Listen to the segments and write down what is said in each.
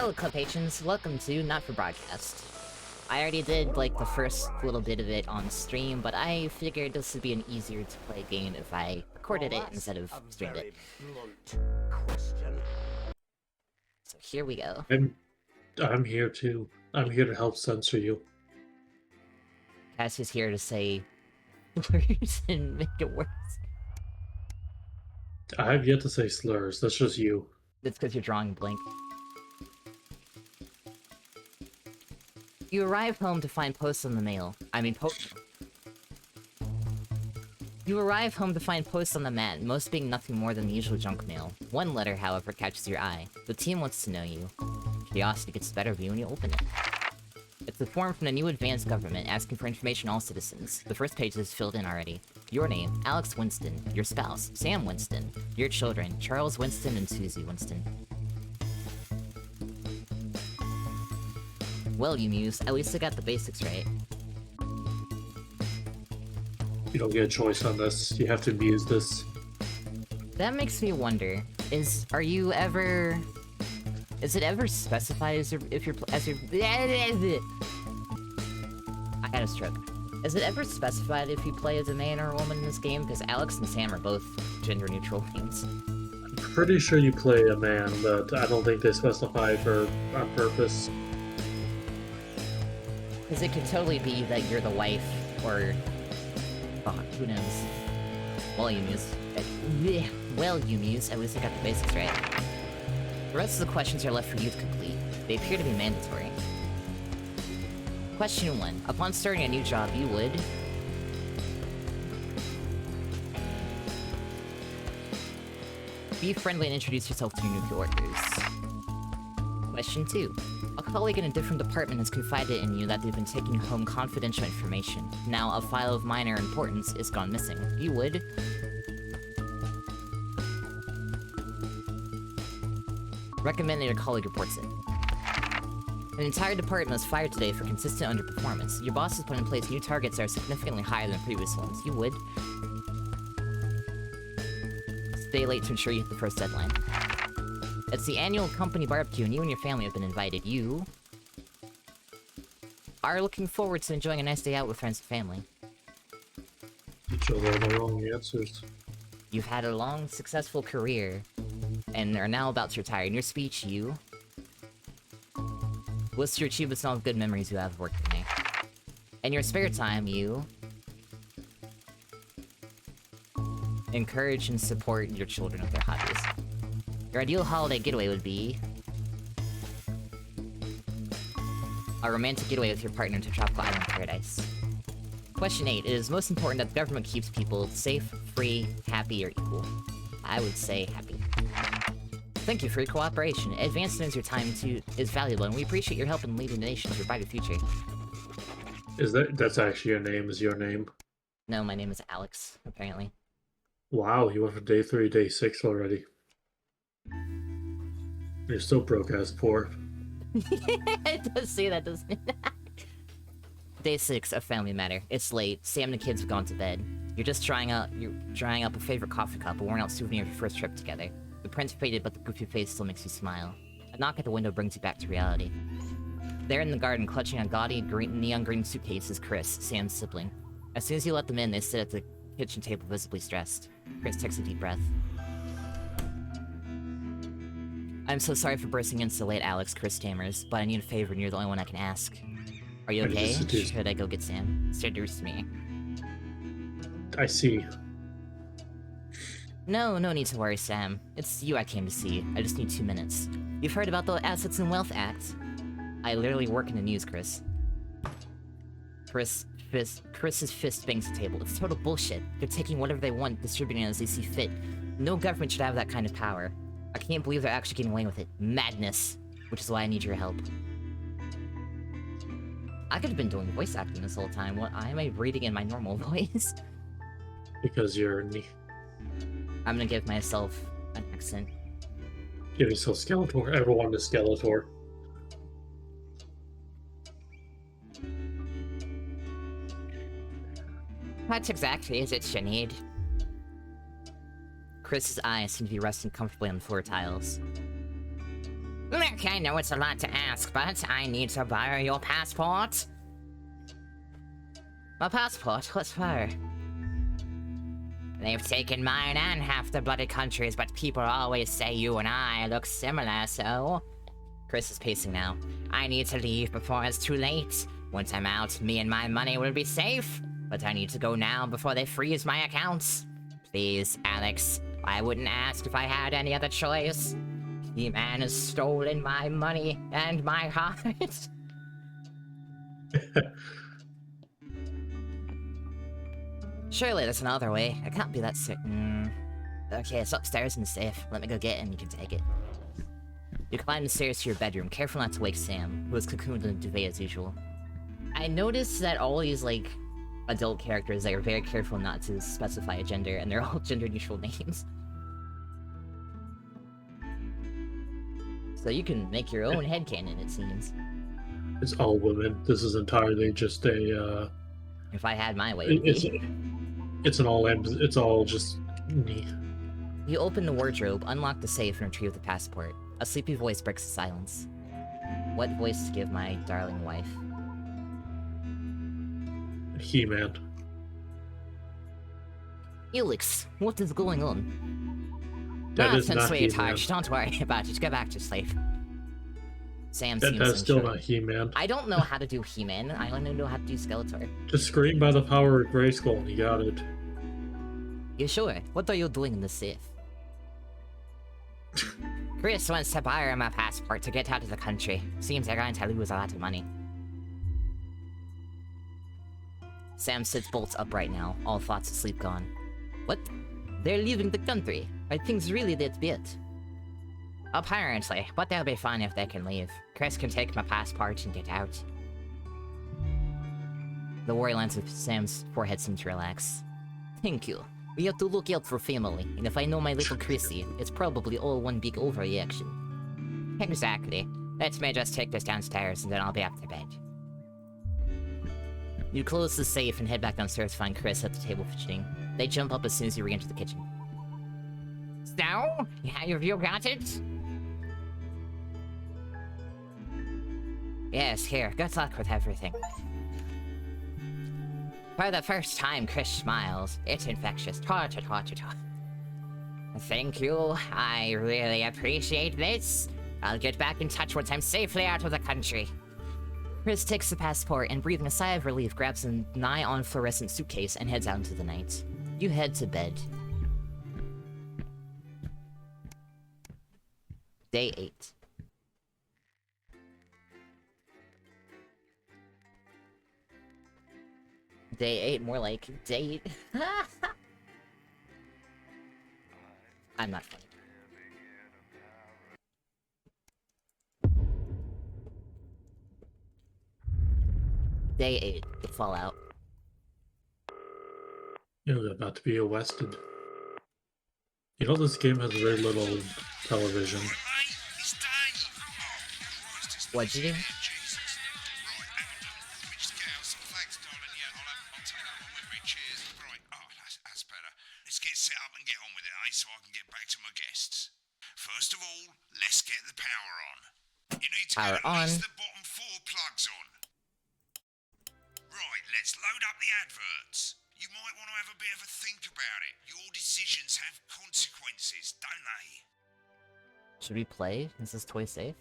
Hello, Club patrons. Welcome to Not For Broadcast. I already did, like, the first little bit of it on stream, but I figured this would be an easier to play game if I recorded it instead of streamed it. So here we go. I'm here too. I'm here to help censor you. Cassie's here to say words and make it worse. I have yet to say slurs. That's just you. That's because you're drawing blank. You arrive home to find posts on the mail. You arrive home to find posts on the mat, most being nothing more than the usual junk mail. One letter, however, catches your eye. The team wants to know you. Curiosity gets the better of you when you open it. It's a form from the new advanced government asking for information on all citizens. The first page is filled in already. Your name, Alex Winston. Your spouse, Sam Winston. Your children, Charles Winston and Susie Winston. Well, you muse, at least I got the basics right. You don't get a choice on this. You have to muse this. That makes me wonder, is it ever specified as I got a stroke. Is it ever specified if you play as a man or a woman in this game? Because Alex and Sam are both gender-neutral names. I'm pretty sure you play a man, but I don't think they specify for on purpose. Because it could totally be that you're the wife, or... oh, who knows? Well, you muse. Well, you muse, at least I got the basics right. The rest of the questions are left for you to complete. They appear to be mandatory. Question 1. Upon starting a new job, you would... be friendly and introduce yourself to your new coworkers. Question 2. A colleague in a different department has confided in you that they've been taking home confidential information. Now, a file of minor importance is gone missing. You would... recommend that your colleague reports it. An entire department was fired today for consistent underperformance. Your boss has put in place new targets that are significantly higher than previous ones. You would... stay late to ensure you hit the first deadline. It's the annual company barbecue and you and your family have been invited. You... are looking forward to enjoying a nice day out with friends and family. You chose all the wrong answers. You've had a long, successful career, and are now about to retire. In your speech, you... list your achievements and all the good memories you have working there. In your spare time, you... encourage and support your children with their hobbies. Your ideal holiday getaway would be... a romantic getaway with your partner to tropical island paradise. Question 8. It is most important that the government keeps people safe, free, happy, or equal. I would say happy. Thank you for your cooperation. Advancement as your time is valuable, and we appreciate your help in leading the nation to a brighter future. That's actually your name, is your name? No, my name is Alex, apparently. Wow, you went from day 3 to day 6 already. You're still broke as poor. It does say that, doesn't it? Day 6 of Family Matter. It's late. Sam and the kids have gone to bed. You're drying up a favorite coffee cup, a worn-out souvenir of your first trip together. The print's faded, but the goofy face still makes you smile. A knock at the window brings you back to reality. There in the garden, clutching a gaudy neon green suitcase, is Chris, Sam's sibling. As soon as you let them in, they sit at the kitchen table visibly stressed. Chris takes a deep breath. I'm so sorry for bursting in so late, Alex, Chris stammers, but I need a favor and you're the only one I can ask. Are you okay? Should I go get Sam? Seduce me. I see. No need to worry, Sam. It's you I came to see. I just need 2 minutes. You've heard about the Assets and Wealth Act? I literally work in the news, Chris. Chris's fist bangs the table. It's total bullshit. They're taking whatever they want, distributing it as they see fit. No government should have that kind of power. I can't believe they're actually getting away with it. Madness. Which is why I need your help. I could have been doing voice acting this whole time. Why am I reading in my normal voice? Because you're... I'm gonna give myself an accent. Give yourself Skeletor. Everyone is Skeletor. What exactly is it, Sinead? Chris's eyes seem to be resting comfortably on the floor tiles. Look, I know it's a lot to ask, but I need to borrow your passport. My passport? What for? They've taken mine and half the bloody countries, but people always say you and I look similar, so... Chris is pacing now. I need to leave before it's too late. Once I'm out, me and my money will be safe. But I need to go now before they freeze my accounts. Please, Alex. I wouldn't ask if I had any other choice. He-Man has stolen my money and my heart. Surely there's another way. I can't be that certain. Okay, it's upstairs in the safe. Let me go get it and you can take it. You climb the stairs to your bedroom, careful not to wake Sam, who is cocooned in a duvet as usual. I noticed that all these, like, adult characters, they are very careful not to specify a gender, and they're all gender-neutral names. So you can make your own headcanon, it seems. It's all women. This is entirely just a, If I had my way, it would be. It's all just me. You open the wardrobe, unlock the safe, and retrieve the passport. A sleepy voice breaks the silence. What voice to give my darling wife? He-Man. Elix, what is going on? That is Nonsense, not sweetheart. He-Man. Don't worry about it. Go back to sleep. Sam seems That's still unsure. not He-Man. I don't know how to do He-Man. I only know how to do Skeletor. Just scream by the power of Grayskull and you got it. You sure? What are you doing in the safe? Chris wants to borrow my passport to get out of the country. Seems they're going to lose a lot of money. Sam sits bolt upright now, all thoughts of sleep gone. What? They're leaving the country. Are things really that bad? Apparently, but they'll be fine if they can leave. Chris can take my passport and get out. The worry lines of Sam's forehead seem to relax. Thank you. We have to look out for family, and if I know my little Chrissy, it's probably all one big overreaction. Exactly. Let me just take this downstairs and then I'll be up to bed. You close the safe and head back downstairs to find Chris at the table fidgeting. They jump up as soon as you re-enter the kitchen. So, have you got it? Yes, here. Good luck with everything. For the first time, Chris smiles. It's infectious. Thank you. I really appreciate this. I'll get back in touch once I'm safely out of the country. Chris takes the passport and, breathing a sigh of relief, grabs a nigh-on fluorescent suitcase and heads out into the night. You head to bed. Day 8. Day 8, more like date. I'm not funny. Day 8, the Fallout. You're about to be arrested. You know this game has very little television. What'd you do? Power on. The bottom 4 plugs on. Right, let's load up the adverts. You might want to have a bit of a think about it. Your decisions have consequences, don't they? Should we play? Is this toy safe?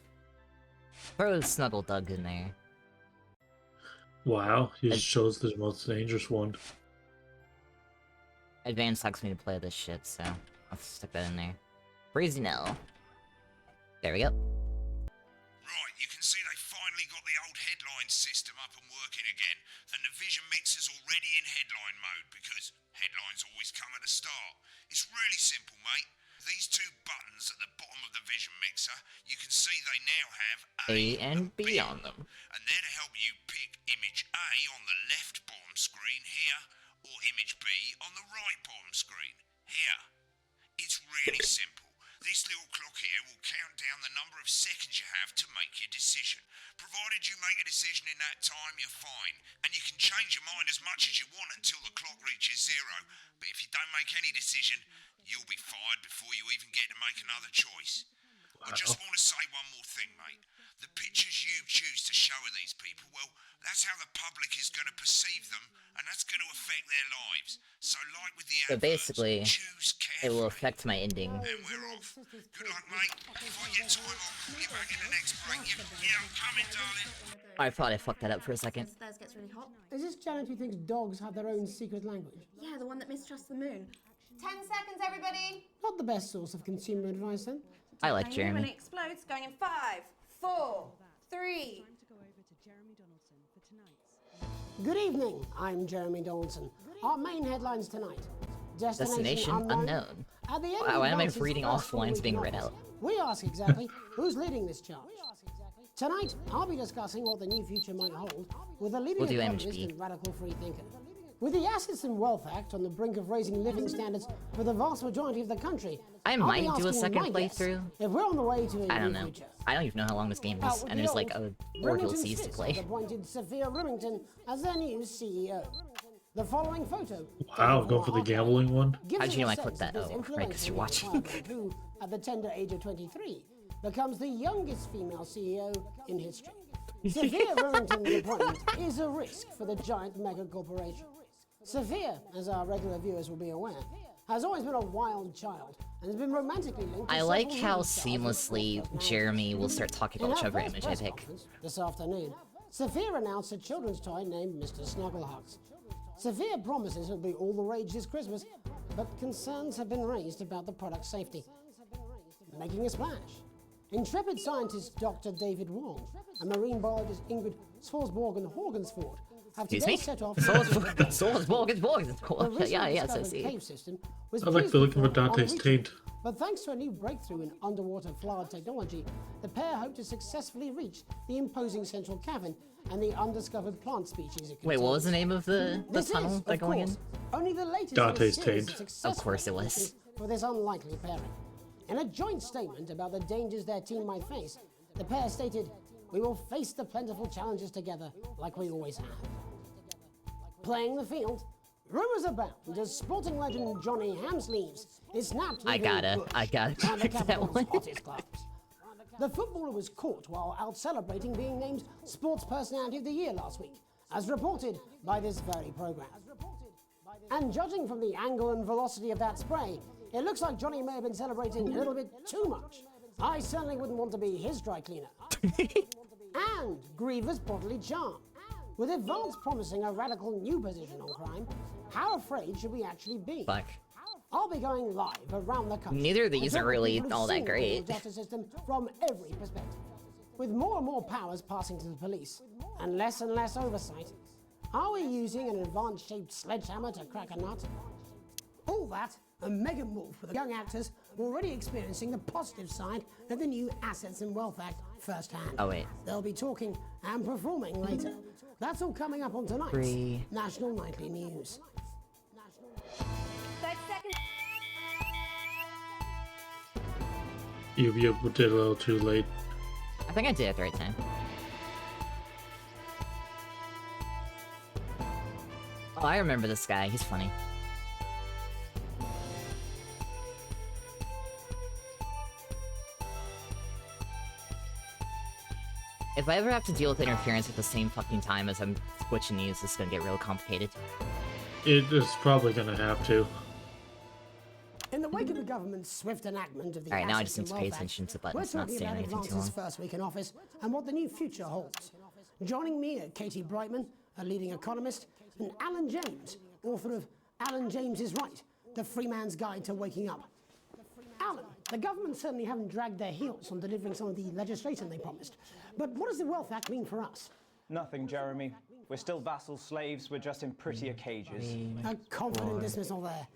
Throw Snuggle Dug in there. Wow, he just chose the most dangerous one. Advance likes me to play this shit, so I'll stick that in there. Breezy now. There we go. Right, you can see they finally got the old headline system up and working again, and the Vision Mixer's already in headline mode because headlines always come at the start. It's really simple, mate. These 2 buttons at the bottom of the Vision Mixer, you can see they now have A and B on them. And they're to help you pick image A on the left bottom screen here, or image B on the right bottom screen here. It's really simple. This little clock here will count down the number of seconds you have to make your decision. Provided you make a decision in that time, you're fine. And you can change your mind as much as you want until the clock reaches 0. But if you don't make any decision, you'll be fired before you even get to make another choice. I just want to say one more thing, mate. The pictures you choose to show of these people, well, that's how the public is going to perceive them, and that's going to affect their lives. So, like with the So adverts, basically, choose it will carefully. affect my ending. And we're off. Good luck, mate. If I get time, I'll call you back in the next break. Yeah, I'm coming, darling. I thought I fucked that up for a second. Stairs gets really hot. Is this Janet who thinks dogs have their own secret language? Yeah, the one that mistrusts the moon. 10 seconds, everybody. Not the best source of consumer advice, then. I like When Jeremy. it explodes, going in 5, 4, 3. Good evening, I'm Jeremy Donaldson. Our main headlines tonight. Destination unknown. At the end Wow, of why am I France's reading all first the lines full being week read in out? office, we ask exactly who's leading this charge. Tonight, I'll be discussing what the new future might hold with a leading We'll do economist MHB. and radical free thinker. With the Assets and Wealth Act on the brink of raising living standards for the vast majority of the country, I I'll be might do a asking second my guests playthrough. if we're on the way to a I don't new know. future. I don't even know how long this game Out is, with and the there's like old, a more Remington DLCs to Smith play. has appointed Sophia Remington as their new CEO. The following photo. Wow, go for the gambling one. gives How'd you us know a I clicked sense that? of this Oh, right, 'cause you're influential watching. department who, at the tender age of 23, becomes the youngest female CEO in history. Sophia Remington's appointment is a risk for the giant mega corporation. Sophia, as our regular viewers will be aware, has always been a wild child and has been romantically linked to I like several how movie stars and seamlessly corporate Jeremy will managers. start talking In about her whichever first image I press pick. conference this afternoon, Sophia announced a children's toy named Mr. Snugglehugs. Sophia promises it'll be all the rage this Christmas, but concerns have been raised about the product's safety. Making a splash. Intrepid scientist Dr. David Wong and marine biologist Ingrid Svalsborg-Horgensford have Excuse today me? set off. Cool. The Yeah, recently yeah, discovered see. cave system was I like previously looking for thought Dante's unreachable. taint. But thanks to a new breakthrough in underwater flood technology, the pair hope to successfully reach the imposing central cavern and the undiscovered plant species it Wait, what was the contains. name of the This tunnel is, they're of going course, in? only the latest Dante's in a series Taint. of successful Of course it was. expeditions for this unlikely pairing. In a joint statement about the dangers their team might face, the pair stated, "We will face the plentiful challenges together like we always have." Playing the field, rumours abound as sporting legend Johnny Hamsleeves is snapped. I leaving gotta Bush pick round the that capital's one. hottest clubs. The footballer was caught while out celebrating being named Sports Personality of the Year last week, as reported by this very programme. And judging from the angle and velocity of that spray, it looks like Johnny may have been celebrating a little bit too much. I certainly wouldn't want to be his dry cleaner. And Griever's bodily charm. With advance promising a radical new position on crime, how afraid should we actually be? Fuck. I'll be going live around the country. Neither of these and talk are with really people who've all that seen the criminal great. justice system from every perspective. With more and more powers passing to the police and less oversight, are we using an advanced-shaped sledgehammer to crack a nut? All that and mega move for the young actors already experiencing the positive side of the new Assets and Wealth Act firsthand. Oh, wait. They'll be talking and performing later. That's all coming up on tonight's Free. National Nightly News. 30 seconds. You did a little too late. I think I did it at the right time. Oh, I remember this guy. He's funny. If I ever have to deal with interference at the same fucking time as I'm switching these, it's gonna get real complicated. It is probably gonna have to. In the wake of the government's swift enactment of the Alright, now I Assets just need and to pay Wealth Act, attention to we're buttons, not talking stay on about anything too Advance's long. first week in office and what the new future holds. Joining me are Katie Brightman, a leading economist, and Alan James, author of Alan James is Right, The Free Man's Guide to Waking Up. Alan, the government certainly haven't dragged their heels on delivering some of the legislation they promised. But what does the Wealth Act mean for us? Nothing, Jeremy. We're still vassal slaves, we're just in prettier cages. A confident dismissal there.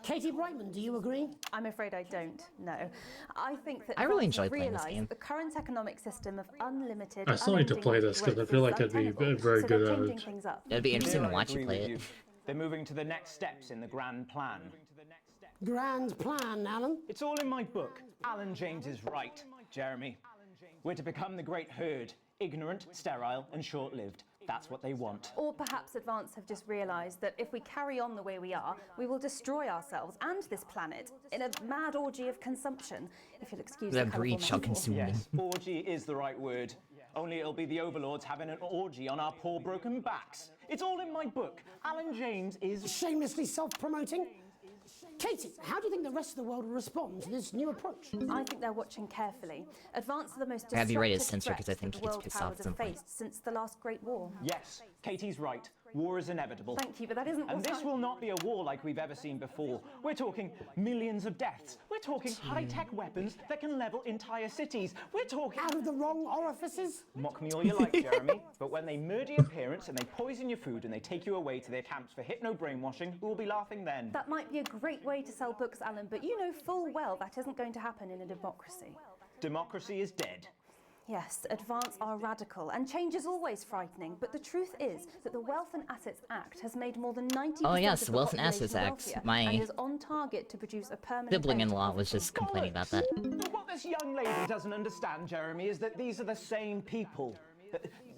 Katie Brightman, do you agree? I'm afraid I don't, no. I think that I really Advance enjoyed playing this realised game. the current economic system of unlimited, I still need to play this, 'cause I feel like I'd be very good at it. Things up. It'd be interesting to I watch you agree play with it. They're moving to the next steps in the grand plan. Grand plan, Alan. It's all in my book. Alan James is right, Jeremy. We're to become the great herd, ignorant, sterile, and short-lived. That's what they want. Or perhaps Advance have just realised that if we carry on the way we are, we will destroy ourselves and this planet in a mad orgy of consumption, if you'll excuse the The colourful breach shall metaphor. consume them. Yes, orgy is the right word. Only it'll be the overlords having an orgy on our poor broken backs. It's all in my book. Alan James is... Shamelessly self-promoting. Katie, how do you think the rest of the world will respond to this new approach? I think they're watching carefully. Advance are the most I have you rated destructive censor 'cause I threats think that he the gets world pissed off powers at some have point. faced since the last Great War. Yes, Katie's right. War is inevitable. Thank you, but that isn't And what this will not be a war like we've ever seen before. We're talking millions of deaths. We're talking high-tech weapons that can level entire cities. We're talking... Out of the wrong orifices? Mock me all you like, Jeremy, but when they murder your parents and they poison your food and they take you away to their camps for hypno-brainwashing, who will be laughing then? That might be a great way to sell books, Alan, but you know full well that isn't going to happen in a democracy. Democracy is dead. Yes, Advance are radical, and change is always frightening, but the truth is that the Wealth and Assets Act has made more than 90% Oh yes, of the Wealth and population Assets Act. wealthier My and is on target to produce a permanent sibling-in-law end to was just complaining about that. But what this young lady doesn't understand, Jeremy, is that these are the same people.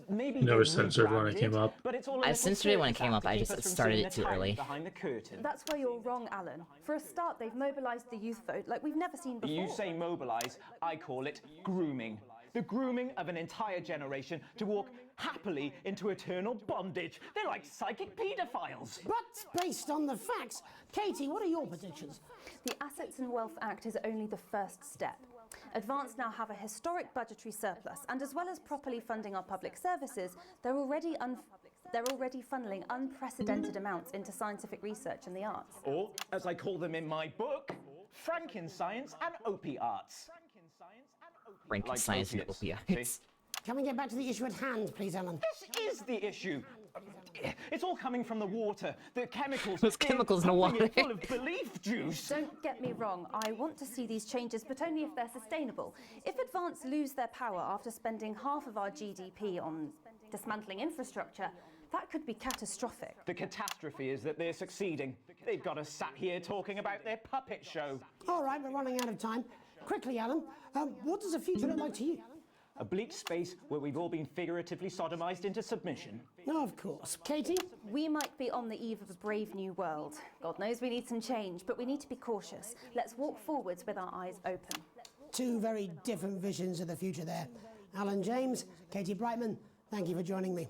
Maybe Never they censored when it rebranded, came up. But it's all a I little censored it when it circus came act up, to I keep just us from started seeing it the too tyrant early. Behind the curtain. That's where you're wrong, Alan. For a start, they've mobilised the youth vote like we've never seen before. You say mobilise, I call it grooming. The grooming of an entire generation to walk happily into eternal bondage. They're like psychic paedophiles. But based on the facts, Katie, what are your predictions? The Assets and Wealth Act is only the first step. Advance now have a historic budgetary surplus, and as well as properly funding our public services, they're already funneling unprecedented amounts into scientific research and the arts. Or, as I call them in my book, Frankenscience and Opie-arts. Ranking science and opiates, opioids. Can we get back to the issue at hand, please, Alan? This is the issue. It's all coming from the water, the chemicals. Those they're chemicals in the pumping water. it full of belief juice. Don't get me wrong, I want to see these changes, but only if they're sustainable. If Advance lose their power after spending half of our GDP on dismantling infrastructure, that could be catastrophic. The catastrophe is that they're succeeding. They've got us sat here talking about their puppet show. All right, we're running out of time. Quickly, Alan, what does the future look like to you? A bleak space where we've all been figuratively sodomized into submission. No, of course. Katie? We might be on the eve of a brave new world. God knows we need some change, but we need to be cautious. Let's walk forwards with our eyes open. Two very different visions of the future there. Alan James, Katie Brightman, thank you for joining me.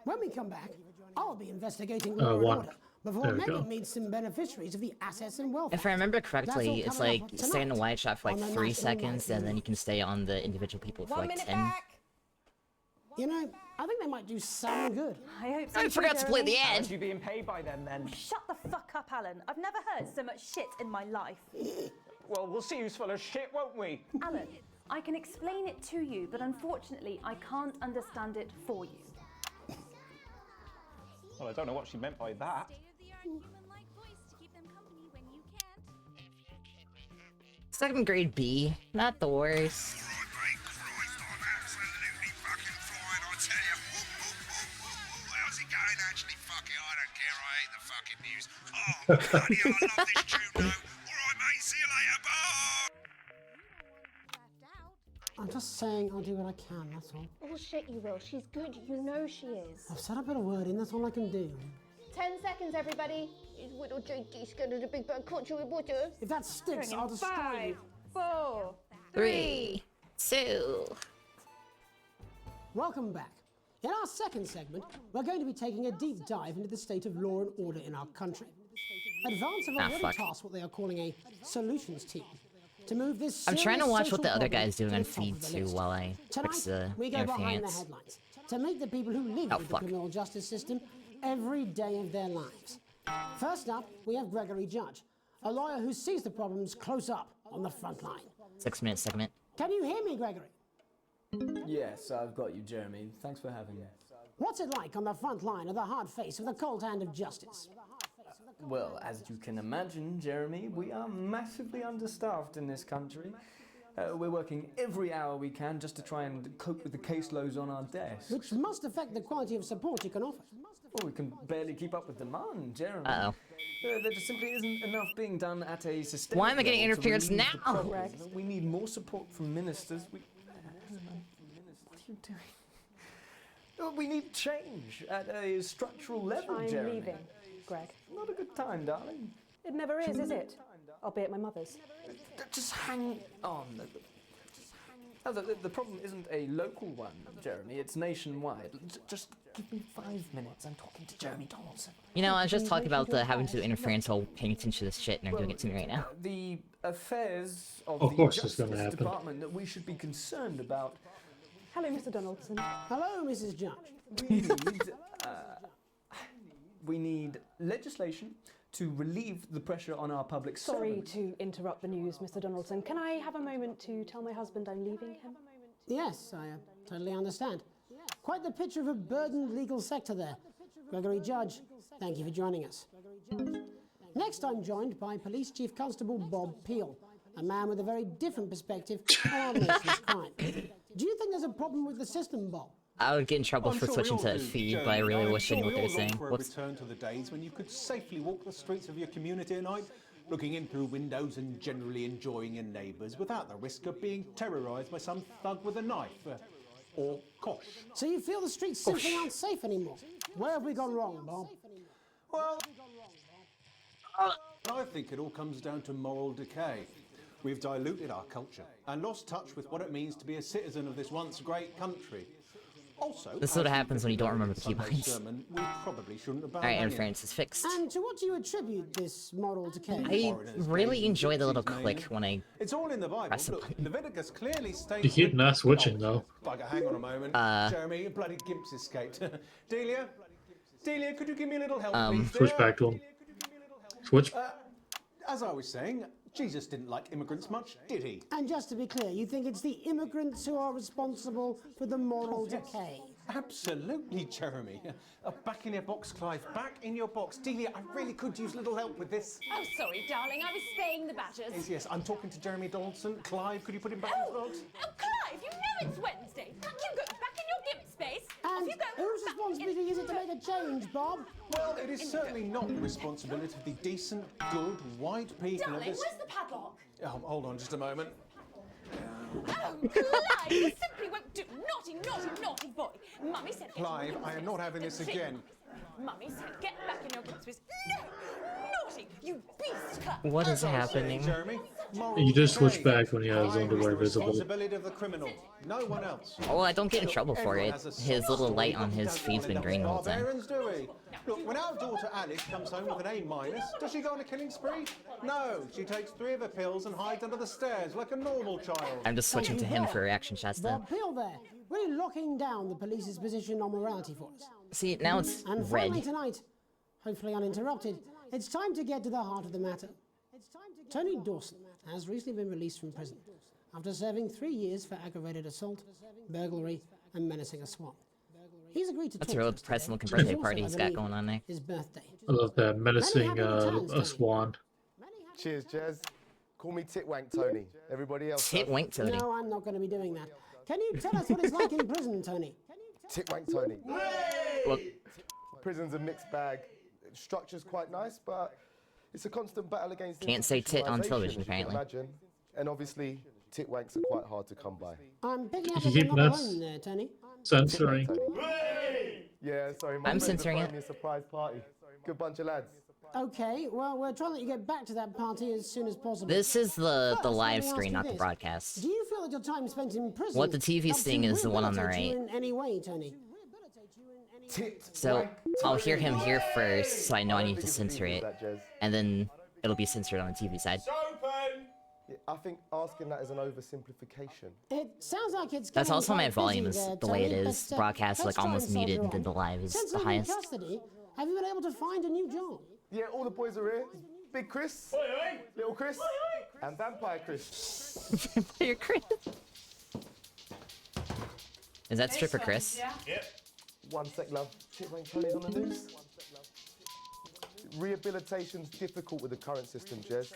When we come back, I'll be investigating Law and what? Order before There we Megan go. meets some beneficiaries of the Assets and Wealth. If I remember correctly, That's it's all like coming up stay in the tonight white shot for like on the 3 National seconds, Night and then you can stay on the individual people for 1 like minute 10. back. You know, I think they might do some good. I hope so. I too, forgot to play the Jeremy. end! Aren't you being paid by them then? Shut the fuck up, Alan. I've never heard so much shit in my life. Well, we'll see who's full of shit, won't we? Alan, I can explain it to you, but unfortunately, I can't understand it for you. Well, I don't know what she meant by that. State-of-the-art human-like voice to keep them company when you can't. Second grade B, not the worst. Right, mate, Christ, I'm absolutely fucking flying, I tell you. How's it going, actually? Fuck it, I don't care, I hate the fucking news. Oh, bloody hell, I love this tune, though. Alright, mate, see you later, bye! Left out. I'm just saying I'll do what I can, that's all. Oh shit, you will. She's good. You know she is. I've said a bit of word in, that's all I can do. 10 seconds, everybody. His little JD scared of the big bad culture with water. If that sticks, I'll destroy 5, you. 4, 3, 2. Welcome back. In our second segment, we're going to be taking a deep dive into the state of law and order in our country. Advance have already fuck. tasked what they are calling a solutions team to move this. I'm trying to serious watch what social the other problem guy's doing to on the top feed of the too list. while I fix Tonight, the we go behind the interference. headlines to meet the people who live Oh, with fuck. the criminal justice system every day of their lives. First up, we have Gregory Judge, a lawyer who sees the problems close up on the front line. 6-minute segment. Can you hear me, Gregory? Yes, I've got you, Jeremy. Thanks for having me. What's it like on the front line of the hard face of the cold hand of justice? Well, as you can imagine, Jeremy, we are massively understaffed in this country. We're working every hour we can just to try and cope with the caseloads on our desks. Which must affect the quality of support you can offer. Well, we can barely keep up with demand, Jeremy. Uh-oh. There just simply isn't enough being done at a sustainable Why am I getting level to interference relieve the now? problems. We need more support from ministers. What are you doing? We need change at a structural level, I'm Jeremy. leaving, Greg. Not a good time, darling. It never is it? I'll be at my mother's. Just hang on. No, the problem isn't a local one, Jeremy. It's nationwide. Just give me 5 minutes. I'm talking to Jeremy Donaldson. You know, I was just talking about the having to interference while paying attention to this shit, and they're doing it to me right now. The affairs of Of the course it's Justice gonna happen. Department that we should be concerned about. Hello, Mr. Donaldson. Hello, Mrs. Judge. We need legislation to relieve the pressure on our public Sorry servants. to interrupt the news, Mr. Donaldson. Can I have a moment to tell my husband I'm leaving him? Yes, I totally understand. Quite the picture of a burdened legal sector there. Gregory Judge, thank you for joining us. Next, I'm joined by Police Chief Constable Bob Peel, a man with a very different perspective on our nation's crime. Do you think there's a problem with the system, Bob? I would get in trouble I'm for sure switching we all to do, feed, Joe. but I really I'm wish I sure knew what we they were all long saying. for a Whoops. return to the days when you could safely walk the streets of your community at night, looking in through windows and generally enjoying your neighbours without the risk of being terrorised by some thug with a knife. Or kosh. So you feel the streets simply aren't safe anymore? Where have we gone wrong, Bob? Well, I think it all comes down to moral decay. We've diluted our culture and lost touch with what it means to be a citizen of this once great country. Also, This is what happens when you don't remember the key Sunday's points. sermon, we probably shouldn't have Alright, interference is fixed. And to what do you attribute this moral decay? I really enjoy the little click when I It's all in the Bible. press a Look, button. Leviticus clearly states. You keep not switching though. Bugger, hang on a moment. Jeremy, bloody gimps escaped. Delia, could you give me a little help, please? Switch dear? back to him. Switch. As I was saying, Jesus didn't like immigrants much, did he? And just to be clear, you think it's the immigrants who are responsible for the moral decay? Absolutely, Jeremy. Back in your box, Clive. Back in your box. Delia, I really could use a little help with this. Oh, sorry, darling. I was spaying the badgers. Yes, I'm talking to Jeremy Donaldson. Clive, could you put him back in the box? Oh, Clive, you know it's Wednesday. You go back in your gimp space. And Off you go. whose responsibility is it to make a change, Bob? Well, it is certainly not the responsibility of the decent, good, white people of Darling, this... where's the padlock? Oh, hold on just a moment. Oh, Clive, you simply won't do. Naughty, naughty, naughty boy. Mummy said... Clive, I am not having this again. Mummy said get back in your gimp space. No! Naughty! You beast, Clive! What is As I was saying, happening? Jeremy, moral You just switch decay. back when he has Crime is underwear the visible. responsibility of the criminal, no one else. Oh, I don't get in trouble for Everyone it. has a His sob little story, light but on he his doesn't feed's wanna been end green the up whole with time. barbarians, do we? Look, when our daughter Alice comes home with an A-, does she go on a killing spree? No, she takes 3 of her pills and hides under the stairs like a normal child. I'm just switching to him for reaction shots though. Bob Peel there, really locking down the police's position on morality for us. See, now it's And finally red. tonight, hopefully uninterrupted, it's time to get to the heart of the matter. Tony Dawson has recently been released from prison after serving 3 years for aggravated assault, burglary, and menacing a swan. He's agreed to That's talk a real to us today. depressing-looking birthday It's party also, he's I got believe, going on there. His birthday. I love that menacing a swan. Cheers, Jez. Call me Titwank Tony. Everybody else. Titwank Tony. No, I'm not going to be doing that. Can you tell us what it's like in prison, Tony? Titwank Tony. Look, Prison's a mixed bag. Structure's quite nice, but it's a constant battle against. Can't say tit on institutionalisation, television, as you can apparently. Imagine. And obviously, titwanks are quite hard to come by. I'm picking up You that you're keep not nuts. alone there, Tony. Censoring. Yeah, sorry. My I'm friends are censoring throwing it. me a surprise party. Good bunch of lads. Okay, well, we're trying to let you get back to that party as soon as possible. this is the First, let live me ask screen, you not the this. broadcast. Do you feel that your time spent in prison What the TV's helps seeing to is the one on the rehabilitate you right. in any way, Tony? So I'll hear him here first, so I know I need to Biggest censor reason it, for that, Jez. and then it'll be censored on the TV side. Yeah, I think asking that is an oversimplification. It sounds like it's That's getting also my quite volume busy is there, the way it Tony, is. but, Broadcast is let's like try almost and soldier muted, and then on. the live is Since the leaving highest. custody, have you been able to find a new job? Yeah, all the boys are here. Big Chris, little Chris, and Vampire Chris. Vampire Chris. Is that stripper Chris? One sec, love. Titwank Tony's on the news. Rehabilitation's difficult with the current system, Jez.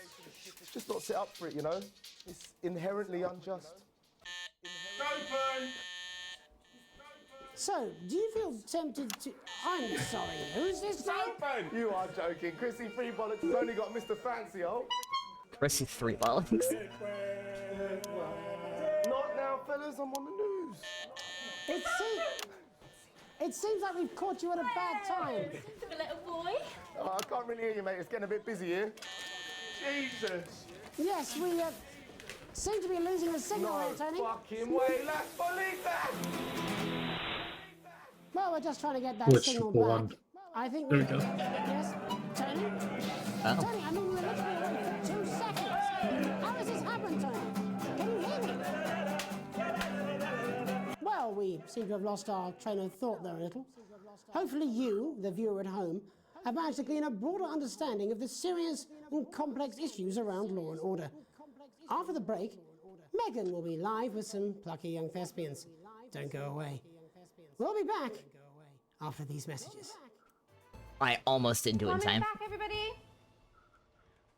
Just not set up for it, you know? It's inherently unjust. So, do you feel tempted to... I'm sorry, who's this now? You are joking. Chrissy Free Bollocks has only got Mr. Fancy, oh. Chrissy 3 bollocks. Not now, fellas. I'm on the news. It It seems like we've caught you at a bad time. The little boy. Oh, I can't really hear you, mate. It's getting a bit busy here. Jesus. Yes, we seem to be losing the signal No there, Tony. fucking way. Let's believe that. Well, we're just trying to get that Which signal one? back. I think There we go. Yes, Tony? Oh. Tony, I mean, we're literally away for 2 seconds. How does this happen, Tony? Can you hear me? Well, we seem to have lost our train of thought there a little. Hopefully you, the viewer at home, have managed to glean a broader understanding of the serious and complex issues around law and order. After the break, Megan will be live with some plucky young thespians. Don't go away. We'll be back after these messages. I almost didn't do it in time. Back, everybody.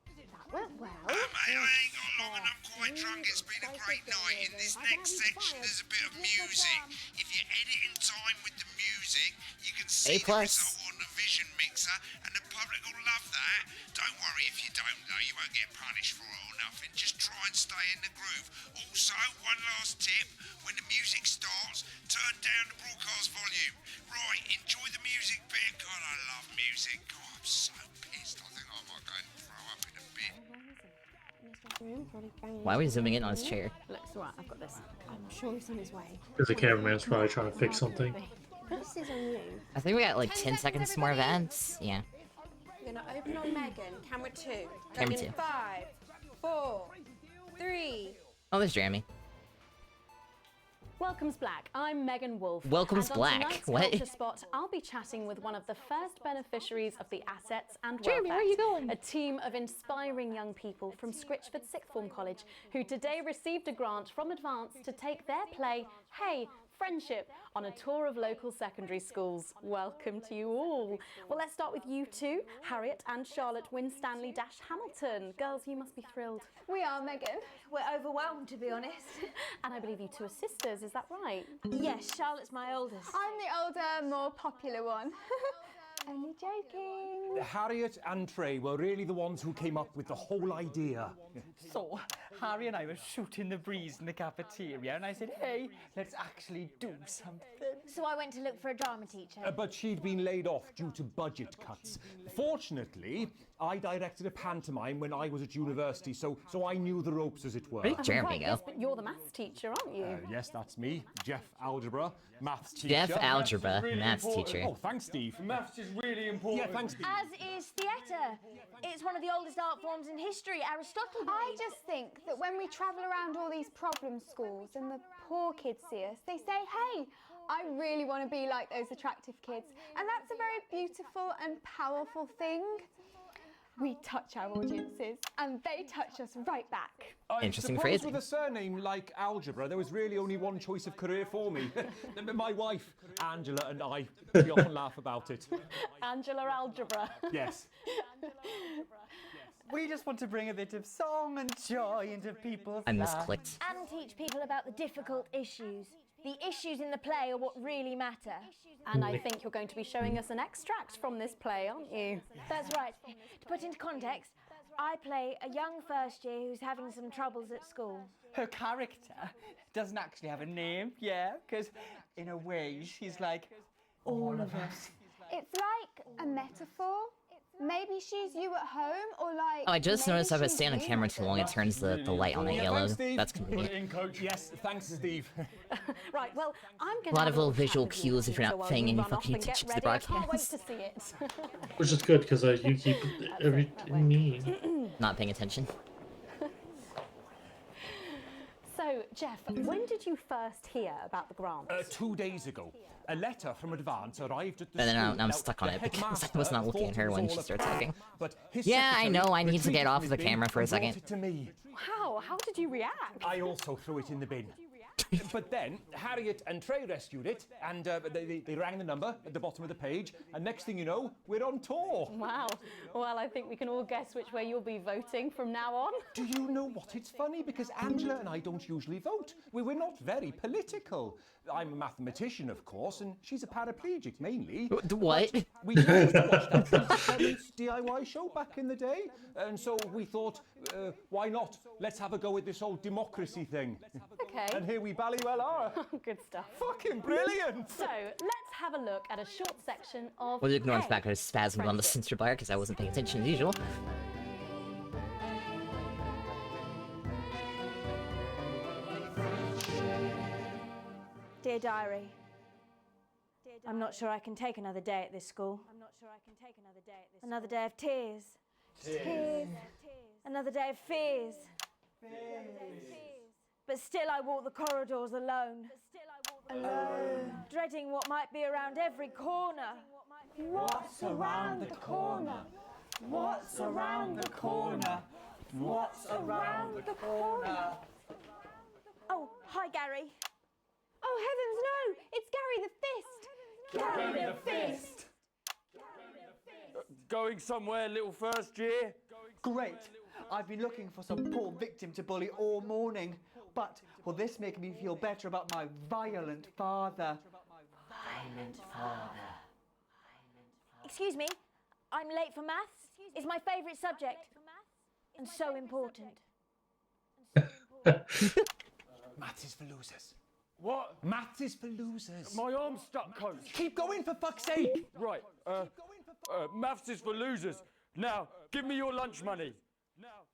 That went well. Mate, I ain't got long and I'm quite drunk. It's been a great night. In this next section, there's a bit of music. If you edit in time with the music, you can see the result on the Vision Mixer, and the public will love that. Don't worry if you don't, though. You won't get punished for it or nothing. Just try and stay in the groove. Also, one last tip. When the music starts, turn down the broadcast volume. Right, enjoy the music bit. God, I love music. God, I'm so pissed. I think I might go and throw up in a bit. Why are we zooming in on his chair? Looks alright, I've got this. I'm sure he's on his way. Because the cameraman's probably trying to fix something. This is on you. I think we got like 10 seconds more events. Yeah. We're gonna open on Megan. Camera 2. Camera Megan, 2. 5, 4, 3. Oh, there's Jeremy. Welcome's Black. I'm Megan Wolf. Welcome's and on Black. tonight's What? Culture Spot, I'll be chatting with one of the first beneficiaries of the Assets and Wealth Jeremy, where are you Act, going? a team of inspiring young people from Scritchford Sixth Form College who today received a grant from Advance to take their play, Hey, Friendship, on a tour of local secondary schools. Welcome to you all. Well, let's start with you two, Harriet and Charlotte Winstanley-Hamilton. Girls, you must be thrilled. We are, Megan. We're overwhelmed, to be honest. And I believe you two are sisters, is that right? Yes, Charlotte's my oldest. I'm the older, more popular one. Only joking. Harriet and Trey were really the ones who came up with the whole idea. So, Harry and I were shooting the breeze in the cafeteria, and I said, hey, let's actually do something. So I went to look for a drama teacher. But she'd been laid off due to budget cuts. Fortunately, I directed a pantomime when I was at university, so I knew the ropes, as it were. Where did Jeremy Right, go? yes, but you're the maths teacher, aren't you? Yes, that's me, Jeff Algebra, maths teacher. Jeff Algebra, Really maths important. teacher. Oh, thanks, Steve. Maths is really important. Yeah, thanks, Steve. As is theatre. It's one of the oldest art forms in history. Aristotle. I just think that when we travel around all these problem schools and the poor kids see us, they say, hey, I really want to be like those attractive kids. And that's a very beautiful and powerful thing. We touch our audiences and they touch us right back. Interesting I suppose phrasing. with a surname like Algebra, there was really only one choice of career for me. My wife, Angela, and I, we often laugh about it. Angela Algebra. Yes. We just want to bring a bit of song and joy into people's I lives. misclicked. And teach people about the difficult issues. The issues in the play are what really matter. And I think you're going to be showing us an extract from this play, aren't you? That's right. To put into context, I play a young first year who's having some troubles at school. Her character doesn't actually have a name, yeah, because in a way she's like all of us. It's like a metaphor. Maybe she's you at home, or like. Oh, I just maybe noticed if I she's stay on the you. camera too long, it turns the light on at Yeah, yellow. thanks, Steve. That's Put it convenient. in, Coach. Yes, thanks, Steve. Right, well, I'm going to A lot of little visual cues if you're not paying any fucking and get attention to the ready. I can't wait broadcast. to see it. Which is good because you keep me. Not paying attention. So, Jeff, when did you first hear about the grant? 2 days ago, a letter from Advance arrived at the And then school. now I'm Now, stuck on the it because I headmaster was not looking at her thought when it was she all a started prank, talking. but his Yeah, I secretary know, I need to retrieved get it off from the his bin camera for a and brought second. it to me. How did you react? I also threw it in the bin. But then Harriet and Trey rescued it, and they rang the number at the bottom of the page, and next thing you know, we're on tour. Wow. Well, I think we can all guess which way you'll be voting from now on. Do you know what? It's funny because Angela and I don't usually vote. We're not very political. I'm a mathematician, of course, and she's a paraplegic mainly. What? But we used to watch that Parents DIY show back in the day, and so we thought, why not? Let's have a go at this whole democracy thing. Okay. And here we bally well are. Good stuff. Fucking brilliant! So, let's have a look at a short section of We'll ignore the A, fact that I spasmed on the censor bar because I wasn't paying attention as usual. Dear Diary, I'm not sure I can take another day at this school. Another day of tears. Tears. Another day of fears. But still I walk the corridors alone. Dreading what might be around every corner. What's around the corner? What's around the corner? What's around the corner? Oh, hi Gary. Oh heavens no! It's Gary the Fist! Gary the Fist! Going somewhere, little first year? Great. I've been looking for some poor victim to bully all morning. But will this make me feel better about my violent father? Violent father. Excuse me, I'm late for maths. It's my favourite subject. And so important. Maths is for losers. What? Maths is for losers. My arm's stuck, coach. Keep going, for fuck's sake. Right, maths is for losers. Now, give me your lunch money.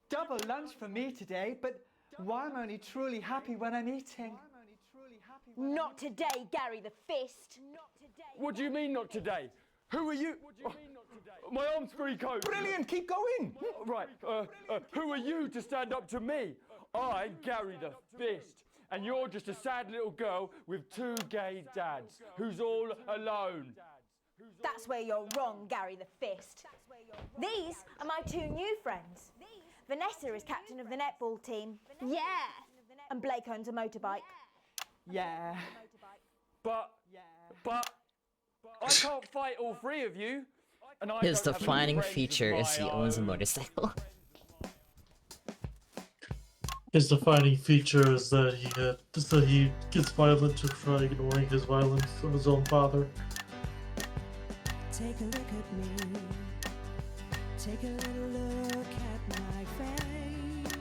Double lunch for me today, but why am I only truly happy when I'm eating? Not today, Gary the Fist. What do you mean not today? Who are you? My arm's free, coach. Brilliant, keep going. Right, who are you to stand up to me? I'm Gary the Fist. And you're just a sad little girl with two gay dads who's all alone. That's where you're wrong, Gary the Fist. These are my two new friends. Vanessa is captain of the netball team. Yeah! And Blake owns a motorbike. Yeah. But I can't fight all three of you. And I His don't have any defining friends feature of is he my owns a own. motorcycle. His defining feature is that he gets violent to try ignoring his violence from his own father. Take a look at me. Take a little look at my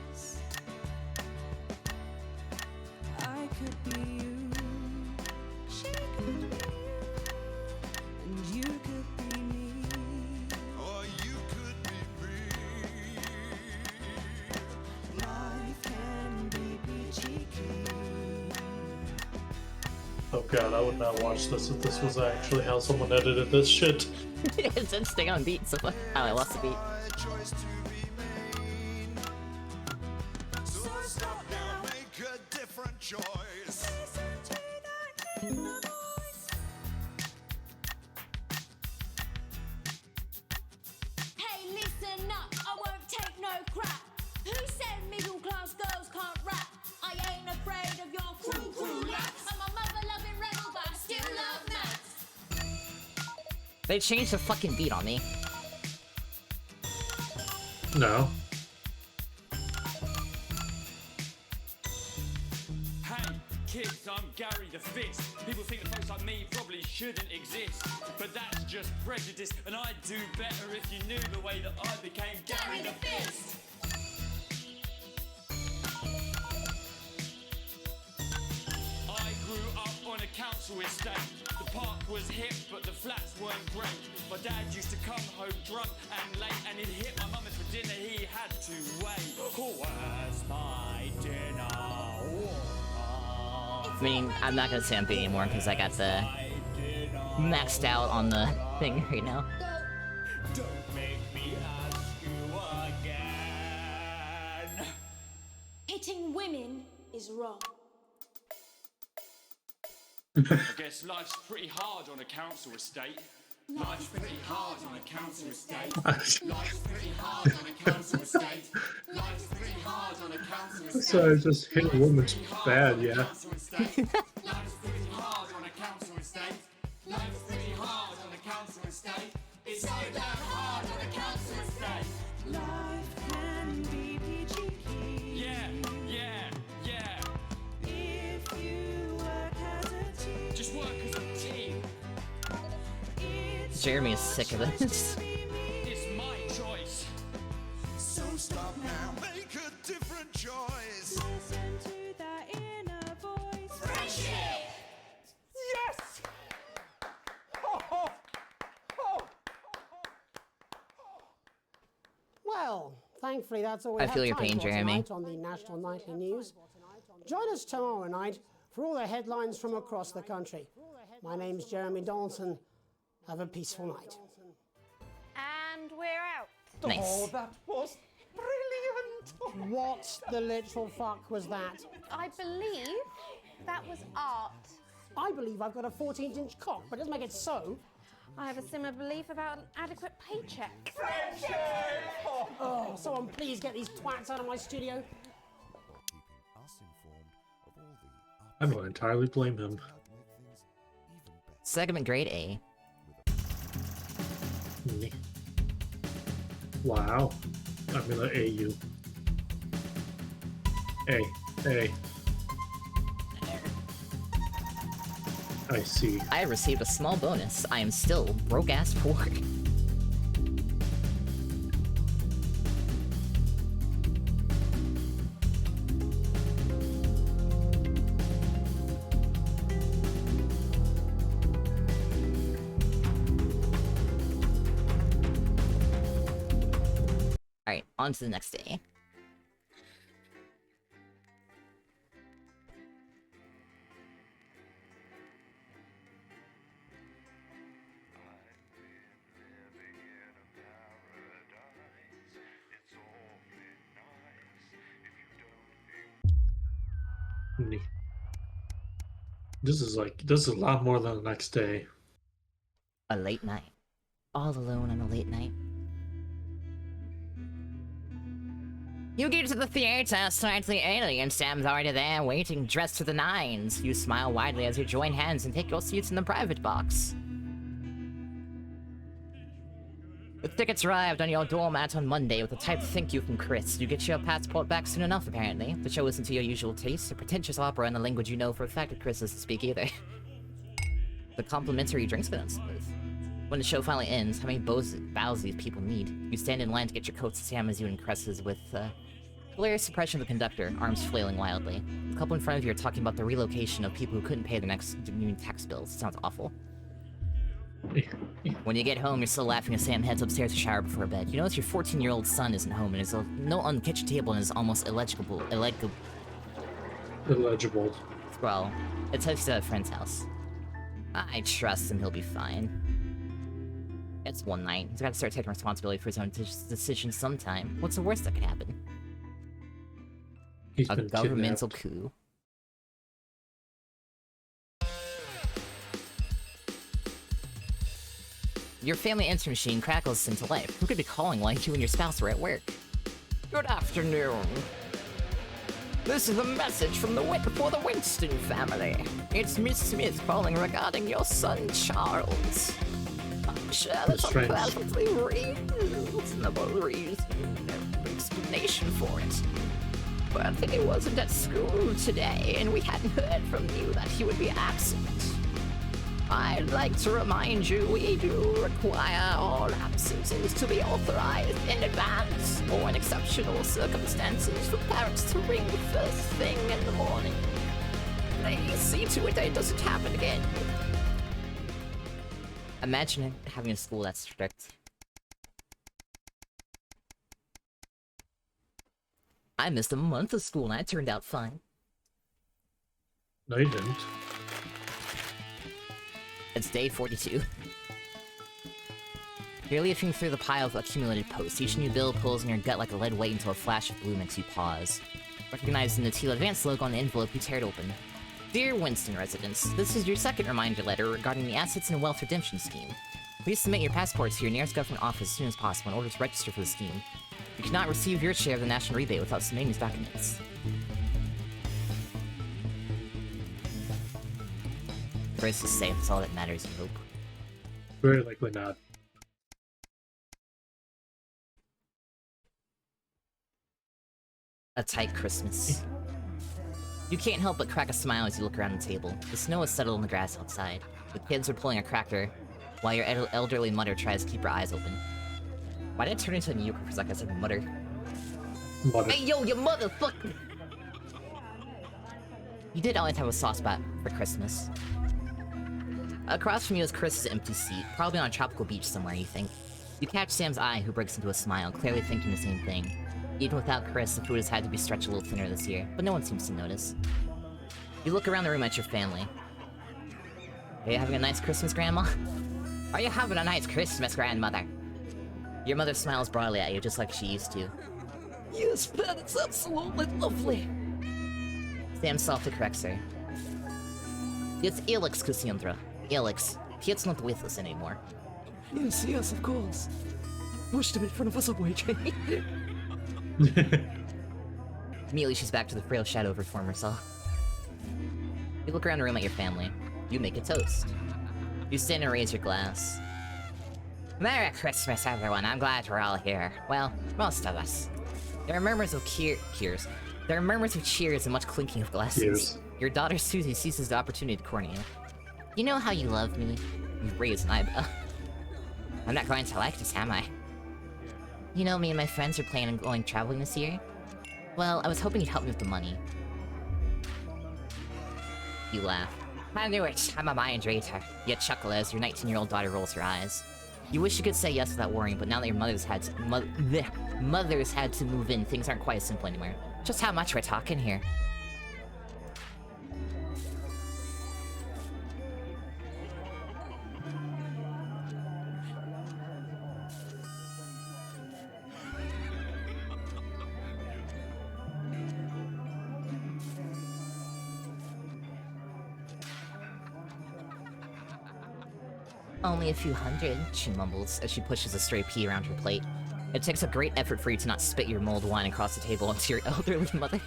face. I could be you. She could be you. And you could be me. Or you could be me. Life can be peachy keen. Oh god, I would not watch this if this was actually how someone edited this shit. It's staying on beat, so fuck. Oh, I lost the beat. So stop now, make a different choice. Hey, listen up, I won't take no crap. Who said middle class girls can't rap? I ain't afraid of your cruel laps. I'm a mother loving rebel, but I still love maths. They changed the fucking beat on me. No. Hey, kids, I'm Gary the Fist. People think that folks like me probably shouldn't exist. But that's just prejudice, and I'd do better if you knew the way that I became Gary the Fist. I grew up on a council estate. The park was hip, but the flats weren't great. My dad used to come home drunk and late, and he'd hit my mum if for dinner he had to wait. Where's my dinner? I mean, I'm not gonna say I'm beat anymore because I got the maxed out on the thing right now. Don't make me ask you again. Hitting women is wrong. I guess life's pretty hard on a council estate. Life's pretty hard on a council estate. Life's pretty hard on a council estate. Life's pretty hard on a council estate. So just hit a woman's bad, yeah. Life's pretty hard on a council estate. Life's pretty hard on a council estate. It's so damn hard on a council estate. Life can be peachy keen. Yeah. If you work as a team. Just work as a team. Jeremy is sick of this. It's my choice. So stop now, make a different choice. Listen to that inner thankfully, that's all we I have feel your time pain, for Jeremy. tonight on the National Nightly News. Join us tomorrow night for all the headlines from across the country. My name's Jeremy Donaldson. Have a peaceful night. And we're out. Nice. Oh, that was brilliant! What the literal fuck was that? I believe that was art. I believe I've got a 14-inch cock, but it doesn't make it so. I have a similar belief about an adequate paycheck. Oh, someone please get these twats out of my studio. I don't entirely blame him. Segment grade A. Wow. I'm gonna A you. A. I see. I received a small bonus. I am still broke ass poor. Alright, on to the next day. This is a lot more than the next day. A late night. All alone on a late night. You get to the theater, slightly alien. Sam's already there, waiting, dressed to the nines. You smile widely as you join hands and take your seats in the private box. The tickets arrived on your doormat on Monday with a typed thank you from Chris. You get your passport back soon enough, apparently. The show isn't to your usual taste, a pretentious opera in a language you know for a fact that Chris doesn't speak either. The complimentary drinks go down smooth. When the show finally ends, how many bows these people need? You stand in line to get your coats. Sam as you and Cress with hilarious suppression of the conductor, arms flailing wildly. The couple in front of you are talking about the relocation of people who couldn't pay their next new tax bills. Sounds awful. When you get home, you're still laughing as Sam heads upstairs to shower before bed. You notice your 14-year-old son isn't home and is no on the kitchen table and is almost illegible. Well, it's he's at a friend's house. I trust him, he'll be fine. It's one night. He's got to start taking responsibility for his own decisions sometime. What's the worst that could happen? He's a been governmental kidnapped. coup. Your family answering machine crackles into life. Who could be calling while you and your spouse are at work? Good afternoon. This is a message from the Winston family. It's Miss Smith calling regarding your son, Charles. I'm sure there's a perfectly reasonable explanation for it. But he wasn't at school today, and we hadn't heard from you that he would be absent. I'd like to remind you we do require all absences to be authorized in advance, or in exceptional circumstances for parents to ring first thing in the morning. Please see to it that it doesn't happen again. Imagine having a school that's strict. I missed a month of school and it turned out fine. No, you didn't. It's day 42. You're leafing through the pile of accumulated posts. Each new bill pulls in your gut like a lead weight until a flash of blue makes you pause. Recognizing the Teal Advance logo on the envelope, you tear it open. Dear Winston residents, this is your second reminder letter regarding the Assets and Wealth Redemption Scheme. Please submit your passports to your nearest government office as soon as possible in order to register for the scheme. You cannot receive your share of the national rebate without submitting these documents. Chris is safe, that's all that matters, I hope. Very likely not. A tight Christmas. You can't help but crack a smile as you look around the table. The snow is settled on the grass outside. The kids are pulling a cracker, while your elderly mother tries to keep her eyes open. Why did it turn into a New Yorker for a second? I said mother. Mother. Hey yo, you motherfucker! You did always have a soft spot for Christmas. Across from you is Chris's empty seat, probably on a tropical beach somewhere, you think. You catch Sam's eye, who breaks into a smile, clearly thinking the same thing. Even without Chris, the food has had to be stretched a little thinner this year, but no one seems to notice. You look around the room at your family. Are you having a nice Christmas, Grandma? Are you having a nice Christmas, Grandmother? Your mother smiles broadly at you, just like she used to. Yes, Pat, it's absolutely lovely. Sam softly corrects her. It's Alex, Cassandra. Alex. Piet's not with us anymore. Yes, of course. Pushed him in front of us away train. Immediately, she's back to the frail shadow of her former self. You look around the room at your family. You make a toast. You stand and raise your glass. Merry Christmas, everyone. I'm glad we're all here. Well, most of us. There are murmurs of cheers. There are murmurs of cheers and much clinking of glasses. Cheers. Your daughter Susie seizes the opportunity to corner you. You know how you love me? You raise an eyebrow. I'm not going to like this, am I? You know, me and my friends are planning on going traveling this year. Well, I was hoping you'd help me with the money. You laugh. I knew it. I'm a mind reader. You chuckle as your 19-year-old daughter rolls her eyes. You wish you could say yes without worrying, but now that your mother's had to move in, things aren't quite as simple anymore. Just how much we're talking here. Only a few hundred, she mumbles as she pushes a stray pea around her plate. It takes a great effort for you to not spit your mulled wine across the table onto your elderly mother.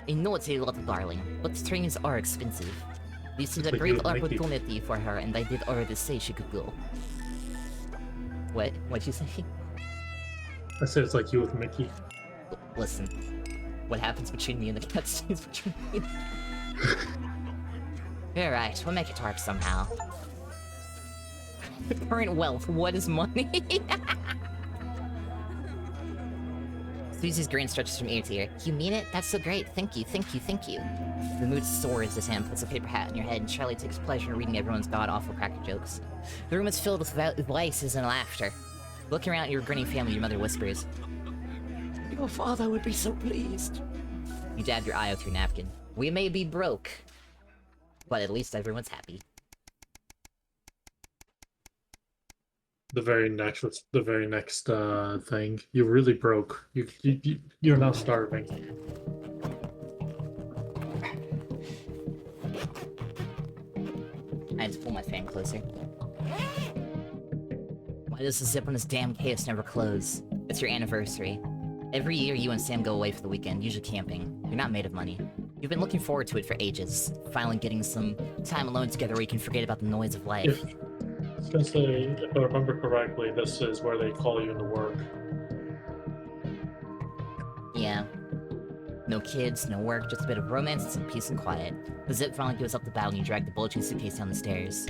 I know it's a lot, darling, but trains are expensive. This is a great opportunity for her, and I did already say she could go. What? What'd you say? I said it's like you with Mickey. Listen, what happens between me and the cat stays between me. You're right, we'll make it work somehow. Current wealth, what is money? Susie's grin stretches from ear to ear. You mean it? That's so great. Thank you, thank you, thank you. The mood soars as Sam puts a paper hat on your head and Charlie takes pleasure in reading everyone's god-awful cracker jokes. The room is filled with voices and laughter. Looking around at your grinning family, your mother whispers, Your father would be so pleased. You dab your eye with your napkin. We may be broke, but at least everyone's happy. The very next thing. You really broke. You're now starving. I had to pull my fan closer. Why does the zip on this damn case never close? It's your anniversary. Every year you and Sam go away for the weekend, usually camping. You're not made of money. You've been looking forward to it for ages. Finally getting some time alone together where you can forget about the noise of life. I was gonna say, if I remember correctly, this is where they call you into work. Yeah. No kids, no work, just a bit of romance and some peace and quiet. The zip finally gives up the battle and you drag the bulging suitcase down the stairs.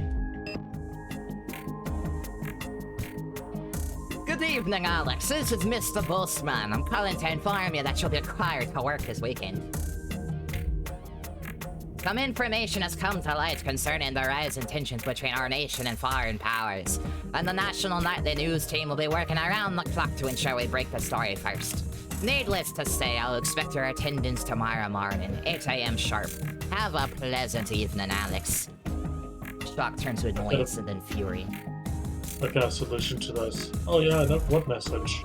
Good evening, Alex. This is Mr. Bossman. I'm calling to inform you that you'll be required to work this weekend. Some information has come to light concerning the rising tensions between our nation and foreign powers, and the National Nightly News team will be working around the clock to ensure we break the story first. Needless to say, I'll expect your attendance tomorrow morning, 8 AM sharp. Have a pleasant evening, Alex. Shock turns to annoyance and then fury. I got a solution to this. Oh yeah, what message?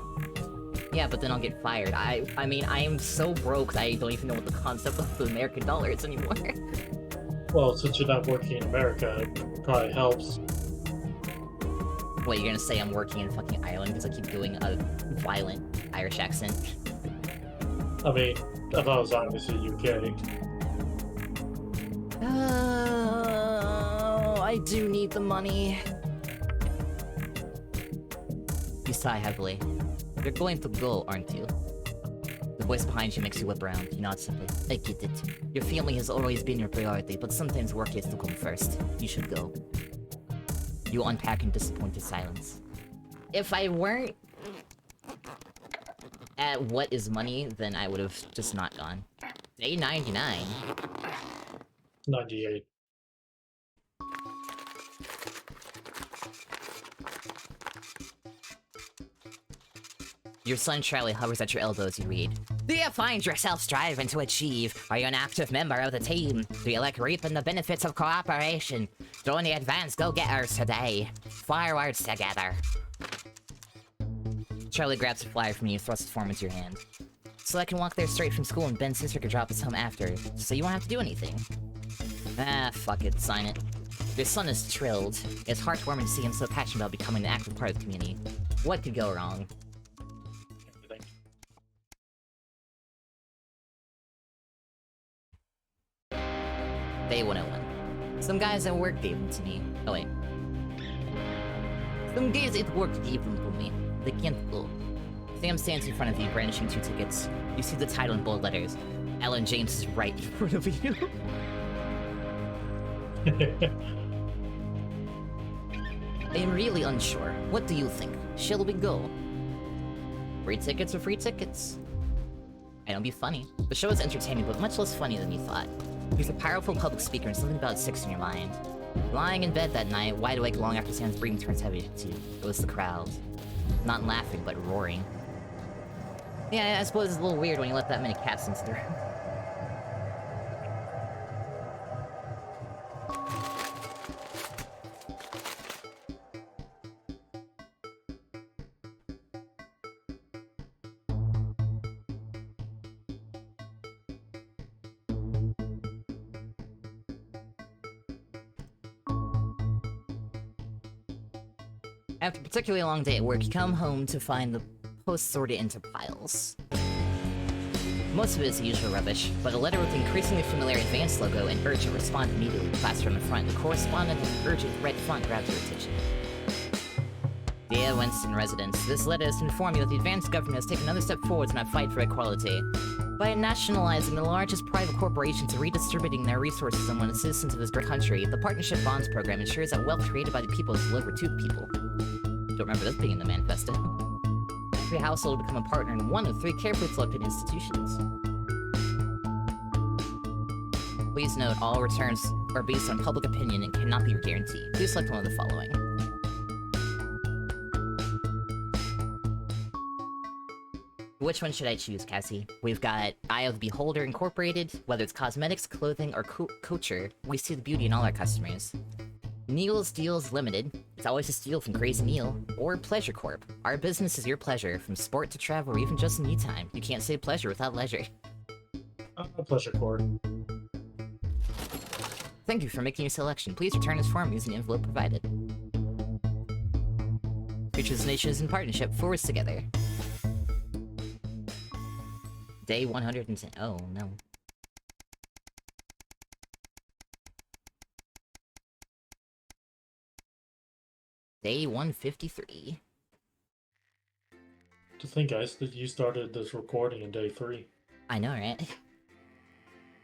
Yeah, but then I'll get fired. I mean, I am so broke that I don't even know what the concept of the American dollar is anymore. Well, since you're not working in America, it probably helps. Wait, you're gonna say I'm working in fucking Ireland because I keep doing a violent Irish accent? I mean, I thought it was obviously UK. Oh, I do need the money. You sigh heavily. You're going to go, aren't you? The voice behind you makes you whip around. You nod simply. I get it. Your family has always been your priority, but sometimes work has to come first. You should go. You unpack in disappointed silence. If I weren't at what is money, then I would have just not gone. $8.99. 98. Your son Charlie hovers at your elbow as you read. Do you find yourself striving to achieve? Are you an active member of the team? Do you like reaping the benefits of cooperation? Join the advanced go-getters today. Forwards together. Charlie grabs a flyer from you, thrusts the form into your hand. So I can walk there straight from school and Ben's sister could drop us home after, so you won't have to do anything. Ah, fuck it, sign it. Your son is thrilled. It's heartwarming to see him so passionate about becoming an active part of the community. What could go wrong? Day 101. Some guys at work gave them to me. Oh wait. Some guys at work gave them to me. They can't go. Sam stands in front of you, brandishing 2 tickets. You see the title in bold letters. Ellen James is right in front of you. I am really unsure. What do you think? Shall we go? Free tickets are free tickets. I don't be funny. The show is entertaining, but much less funny than you thought. He's a powerful public speaker and something about sticks in your mind. Lying in bed that night, wide awake long after Sam's breathing turns heavy to you. It was the crowd. Not laughing, but roaring. Yeah, I suppose it's a little weird when you let that many cats into the room. After a particularly long day at work, you come home to find the post sorted into piles. Most of it is the usual rubbish, but a letter with the increasingly familiar advanced logo and urgent respond immediately plastered on the front. The correspondent with the urgent red font grabs your attention. Dear Winston residents, this letter is to inform you that the advanced government has taken another step forward in our fight for equality. By nationalizing the largest private corporations and redistributing their resources among the citizens of this great country, the Partnership Bonds program ensures that wealth created by the people is delivered to the people. Don't remember this being in the manifesto. Every household will become a partner in one of 3 carefully selected institutions. Please note, all returns are based on public opinion and cannot be guaranteed. Please select one of the following. Which one should I choose, Cassie? We've got Eye of the Beholder Incorporated. Whether it's cosmetics, clothing, or culture, we see the beauty in all our customers. Neil's Deals Limited. It's always a steal from Crazy Neil. Or Pleasure Corp. Our business is your pleasure, from sport to travel or even just me time. You can't say pleasure without leisure. Pleasure Corp. Thank you for making your selection. Please return this form using the envelope provided. Futures Nations in partnership, forwards together. Day 110. Oh no. Day 153. To think, guys, that you started this recording in day 3. I know, right?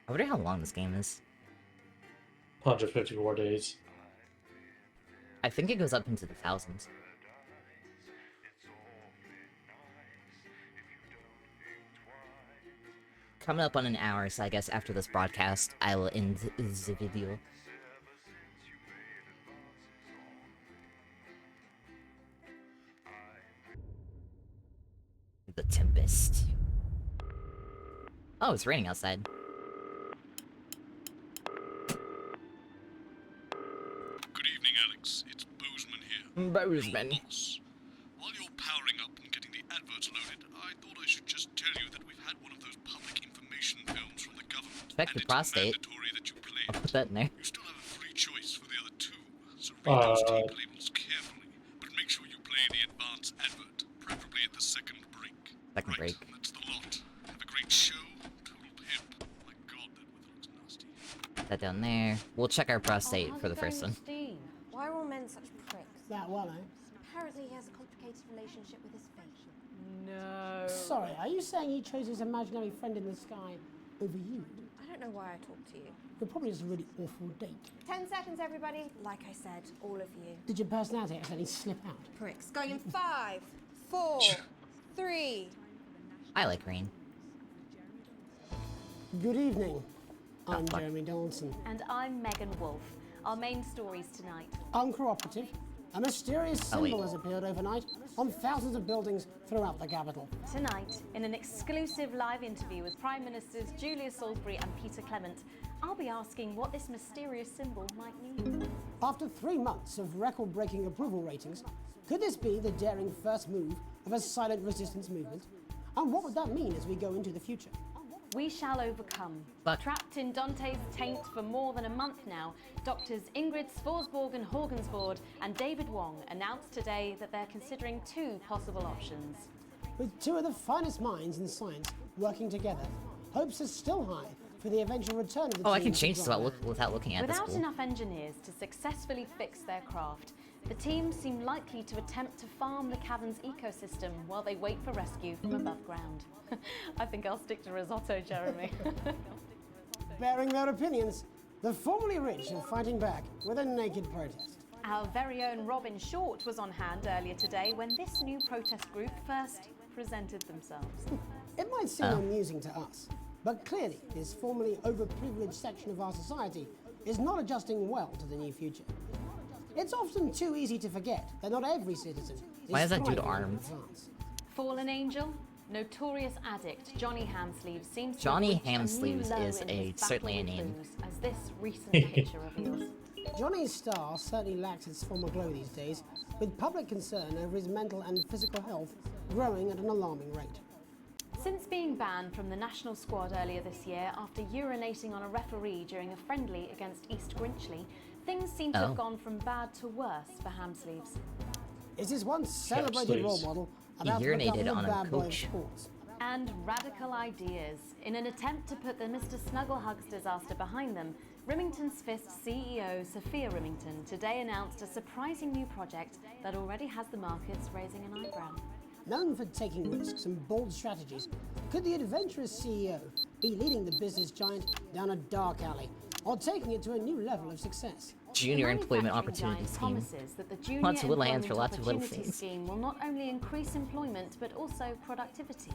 I wonder how long this game is. 154 days. I think it goes up into the thousands. Coming up on an hour, so I guess after this broadcast, I will end the video. The Tempest. Oh, it's raining outside. Good evening, Alex. It's Bozeman here. Bozeman. Your boss. While you're powering up and getting the adverts loaded, I thought I should just tell you that we've had one of those public information films from the government. Check the prostate. That you play I'll put that in there. You still have a free choice for the other 2, so read those tape labels carefully, but make sure you play the advance advert, preferably at the second break. Second break. That's the lot. Have a great show. Total pimp. My god, that weather looks nasty. Put that down there. We'll check our prostate for the first one. Why are all men such pricks? That one, eh? Apparently he has a complicated relationship with his fate. No. Sorry, are you saying he chose his imaginary friend in the sky over you? I don't know why I talked to you. You're probably just a really awful date. 10 seconds, everybody. Like I said, all of you. Did your personality accidentally slip out? Pricks. Going in 5, 4, 3. I like rain. Good evening. I'm Jeremy Donaldson. And I'm Megan Wolf. Our main stories tonight. Uncooperative, A mysterious Oh, wait. symbol has appeared overnight on thousands of buildings throughout the capital. Tonight, in an exclusive live interview with Prime Ministers Julia Salisbury and Peter Clement, I'll be asking what this mysterious symbol might mean. After 3 months of record-breaking approval ratings, could this be the daring first move of a silent resistance movement? And what would that mean as we go into the future? We shall overcome. But trapped in Dante's taint for more than a month now, doctors Ingrid Svorsborg Horgensvoord and David Wong announced today that they're considering 2 possible options. With 2 of the finest minds in science working together, hopes are still high for the eventual return of the Oh, I team can to change this dry without looking at the Without school. enough engineers to successfully fix their craft, the team seem likely to attempt to farm the cavern's ecosystem while they wait for rescue from above ground. I think I'll stick to risotto, Jeremy. Bearing their opinions, the formerly rich are fighting back with a naked protest. Our very own Robin Short was on hand earlier today when this new protest group first presented themselves. It might seem amusing to us, but clearly this formerly overprivileged section of our society is not adjusting well to the new future. It's often too easy to forget that not every citizen is Why is that dude thriving in armed? advance. Fallen angel, notorious addict Johnny Hamsleeves seems to Johnny have reached a new Hamsleeves low is in his certainly a battle with name. booze, as this recent picture reveals. Johnny's star certainly lacks its former glow these days, with public concern over his mental and physical health growing at an alarming rate. Since being banned from the national squad earlier this year after urinating on a referee during a friendly against East Grinchley, things seem to have gone from bad to worse for Hamsleeves. Is his once celebrated role model about to urinated become on the a bad boy of coach. sports? And radical ideas. In an attempt to put the Mr. Snugglehugs disaster behind them, Rimington's Fist CEO Sophia Rimington today announced a surprising new project that already has the markets raising an eyebrow. Known for taking risks and bold strategies, could the adventurous CEO be leading the business giant down a dark alley, or taking it to a new level of success? Junior The Employment manufacturing Opportunity giant Scheme. promises that the Junior Lots of little hands for Employment lots of little Opportunity things. Scheme will not only increase employment but also productivity.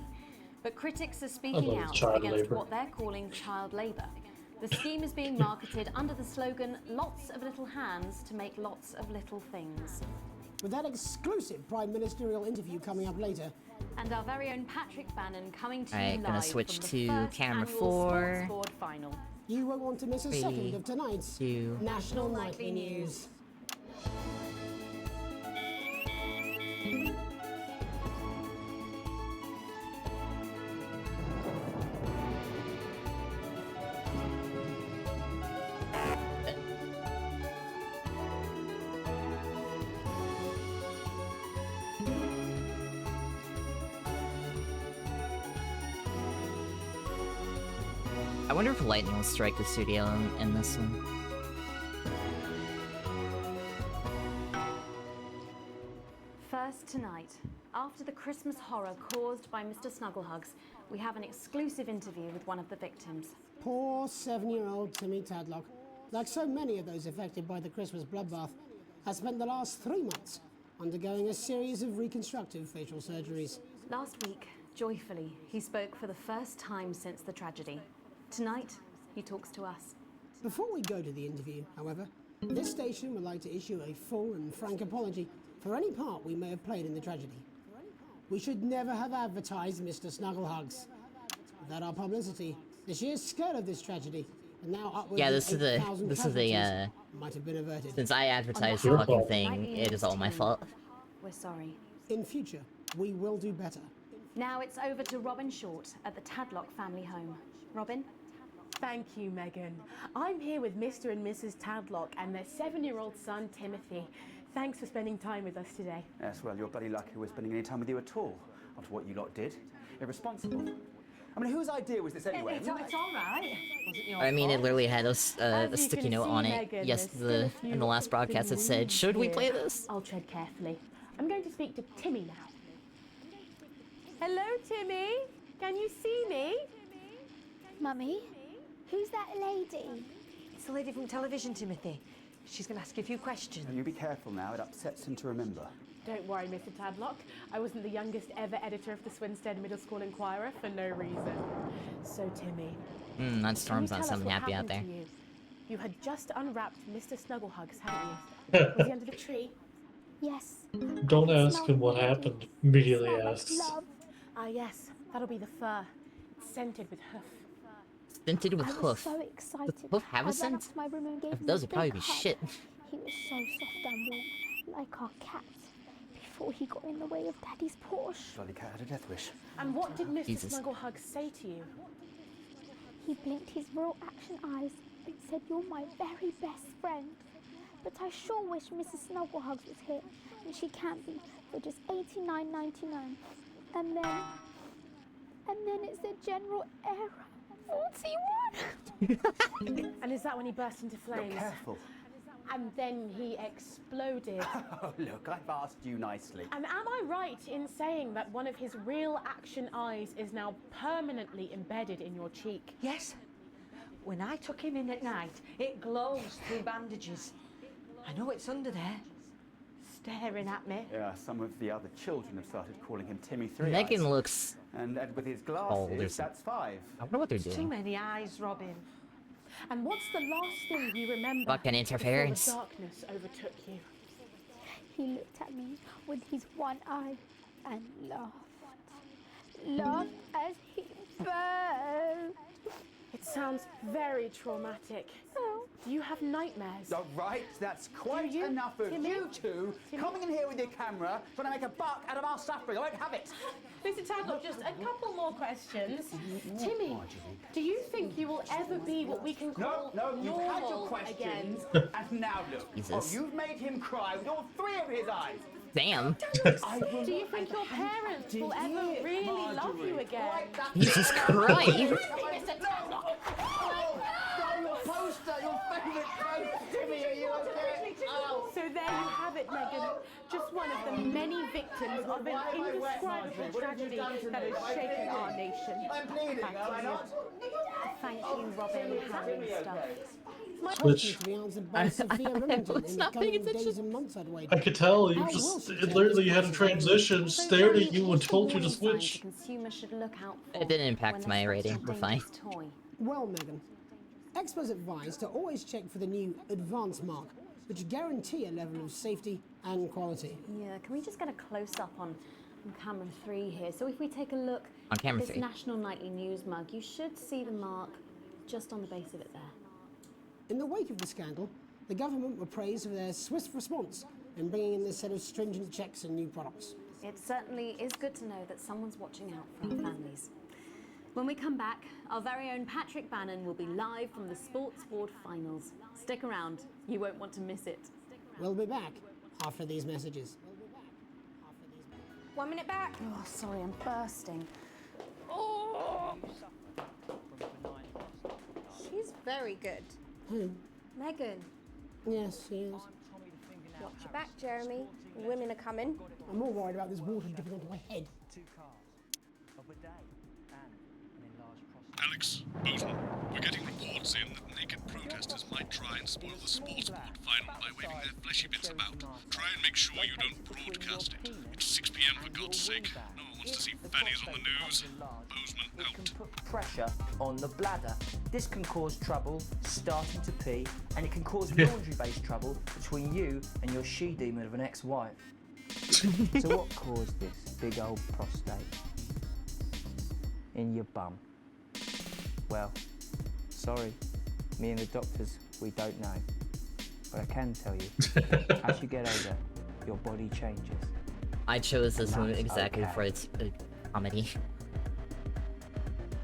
But critics are speaking love out child against labour. what they're calling child labour. The scheme is being marketed under the slogan, "Lots of little hands to make lots of little things." With that exclusive prime ministerial interview coming up later, And our very own Patrick Bannon coming to Alright, you gonna live switch from the to first camera annual 4. Sports Board final. you won't want to miss a 3, second of tonight's 2. National Nightly News. I wonder if lightning will strike the studio in this one. First tonight, after the Christmas horror caused by Mr. Snugglehugs, we have an exclusive interview with one of the victims. Poor 7-year-old Timmy Tadlock, like so many of those affected by the Christmas bloodbath, has spent the last 3 months undergoing a series of reconstructive facial surgeries. Last week, joyfully, he spoke for the first time since the tragedy. Tonight, he talks to us. Before we go to the interview, however, this station would like to issue a full and frank apology for any part we may have played in the tragedy. We should never have advertised Mr. Snugglehugs. Without our publicity, the sheer scale of this tragedy, and now upwards Yeah, of this is the 8,000 this is the casualties, might have been averted. since I advertised the Your fucking fault. thing, it is all my fault. We're sorry. In future, we will do better. Now it's over to Robin Short at the Tadlock family home. Robin? Thank you, Megan. I'm here with Mr. and Mrs. Tadlock and their 7-year-old son, Timothy. Thanks for spending time with us today. Yes, well, you're bloody lucky we're spending any time with you at all, after what you lot did. Irresponsible. I mean, whose idea was this anyway? It's all right. Wasn't your I mean, it fault. literally had a As you sticky can note see, on it. Megan, Yes, there's still a few in the last broadcast it said, "Should we here. play this?" I'll tread carefully. I'm going to speak to Timmy now. Hello, Timmy. Can you see me? Mummy, who's that lady? It's the lady from television, Timothy. She's going to ask you a few questions. You be careful now, it upsets him to remember. Don't worry, Mr. Tadlock. I wasn't the youngest ever editor of the Swinstead Middle School Inquirer for no reason. So, Timmy, That storm's can not you tell us something what happy out there. happened to you? You had just unwrapped Mr. Snugglehugs, hadn't you? Was he under the tree? Yes. Don't ask him what happened. Immediately asks. Ah, yes, that'll be the fur. It's scented with hoof. Scented with I was hoof. so excited. Does hoof have I a ran up scent? to my room and gave If him it does, a it'd probably big be hug. shit. He was so soft and warm, like our cat, before he got in the way of Daddy's Porsche. Bloody cat had a death wish. And what did Mr. Jesus. Snugglehug say to you? He blinked his real action eyes and said, "You're my very best friend." But I sure wish Mrs. Snugglehugs was here, and she can't be, for just $89.99. And then it's a general error. 41. And is that when he burst into flames? Look, careful. And then he exploded. Oh, look, I've asked you nicely. And am I right in saying that one of his real action eyes is now permanently embedded in your cheek? Yes. When I took him in at night, it glows through bandages. I know it's under there. Staring at me. Yeah, some of the other children have started calling him Timmy Three Megan Eyes. looks And with his old or glasses, something. that's 5. I wonder what they're Too doing. many eyes, Robin. And what's the last thing you remember Fucking interference. before the darkness overtook you? He looked at me with his one eye and laughed. Laughed as he burned. It sounds very traumatic. Do you have nightmares? All right, that's quite you, enough of Timmy? you two coming in here with your camera, trying to make a buck out of our suffering. I won't have it. Mr. Tadlock, just a couple more questions. Timmy, do you think you will ever be what we can call No, you've had your normal questions, again? and now look. Jesus. Oh, you've made him cry with all 3 of his eyes. Damn. Do you think your parents will ever really love you again? Jesus Christ. Mr. Tadlock. Your poster, your favourite poster, Timmy, are you okay? Oh. So there you have it, Megan. Just one of the many victims of an indescribable tragedy that has shaken our nation. I'm bleeding, am I not? Thank you, Robin, Harry and stuff. My Which- question to be answered by Sophia Remington was in the not paying coming attention. days and months, I'd wager. I could tell you How just will she it take literally had a responsibility transition, for stared Gary, at you and told you to What's the warning switch. signs a consumer should look out for It didn't impact when my they rating. touch We're a fine. dangerous toy? Well, Megan, experts advise to always check for the new Advance mark, which guarantee a level of safety and quality. Yeah, can we just get a close-up on camera 3 here? So if we take a look On camera at this 3. National Nightly News mug, you should see the mark just on the base of it there. In the wake of the scandal, the government were praised for their swift response in bringing in this set of stringent checks and new products. It certainly is good to know that someone's watching out for our families. When we come back, our very own Patrick Bannon will be live from the Sports Board Finals. Stick around, you won't want to miss it. We'll be back after these messages. 1 minute back. Oh, sorry, I'm bursting. She's very good. Who? Megan, Yes, she is. watch your back, Jeremy. Women are coming. I'm more worried about this water dripping onto my head. Alex, Boson, we're getting reports in that naked protesters might try and spoil the sports board final by waving their fleshy bits about. Try and make sure you don't broadcast it. It's 6 p.m. for God's sake. No one wants to see fannies on the news. Bozeman It can out. put pressure on the bladder. This can cause trouble starting to pee, and it can cause laundry-based trouble between you and your she-demon of an ex-wife. So what caused this big old prostate in your bum? Well, sorry, me and the doctors, we don't know. But I can tell you, as you get older, your body changes. I chose this one That's exactly okay. for its comedy.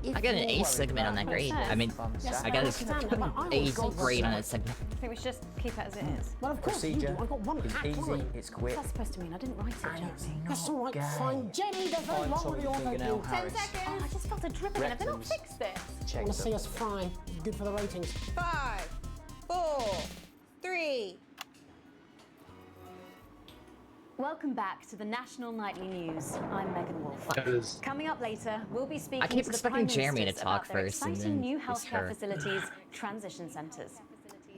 If I got an you're A worried segment on about that grade. prostate I mean, bumps, I got that's an okay. A grade on that segment. I think we should just keep it as it is. Well, of course you do. Procedure I've got one is hack easy, line. it's quick. What's that supposed to mean? I didn't write it, Jeremy. That's all right, gay. fine. Jenny, there's no Find wrong Tommy with your Fingernail vote. Harris. Oh, I just felt a dripping and I've not Rectums. fixed this. I Check want to see them. us fry. Good for the ratings. 5, 4, 3. Welcome back to the National Nightly News. I'm Megan Wolf. That is- Coming up later, we'll be speaking keep to the expecting Prime Jeremy to Ministers talk about their first, and exciting then new it's healthcare her. facilities, transition centres.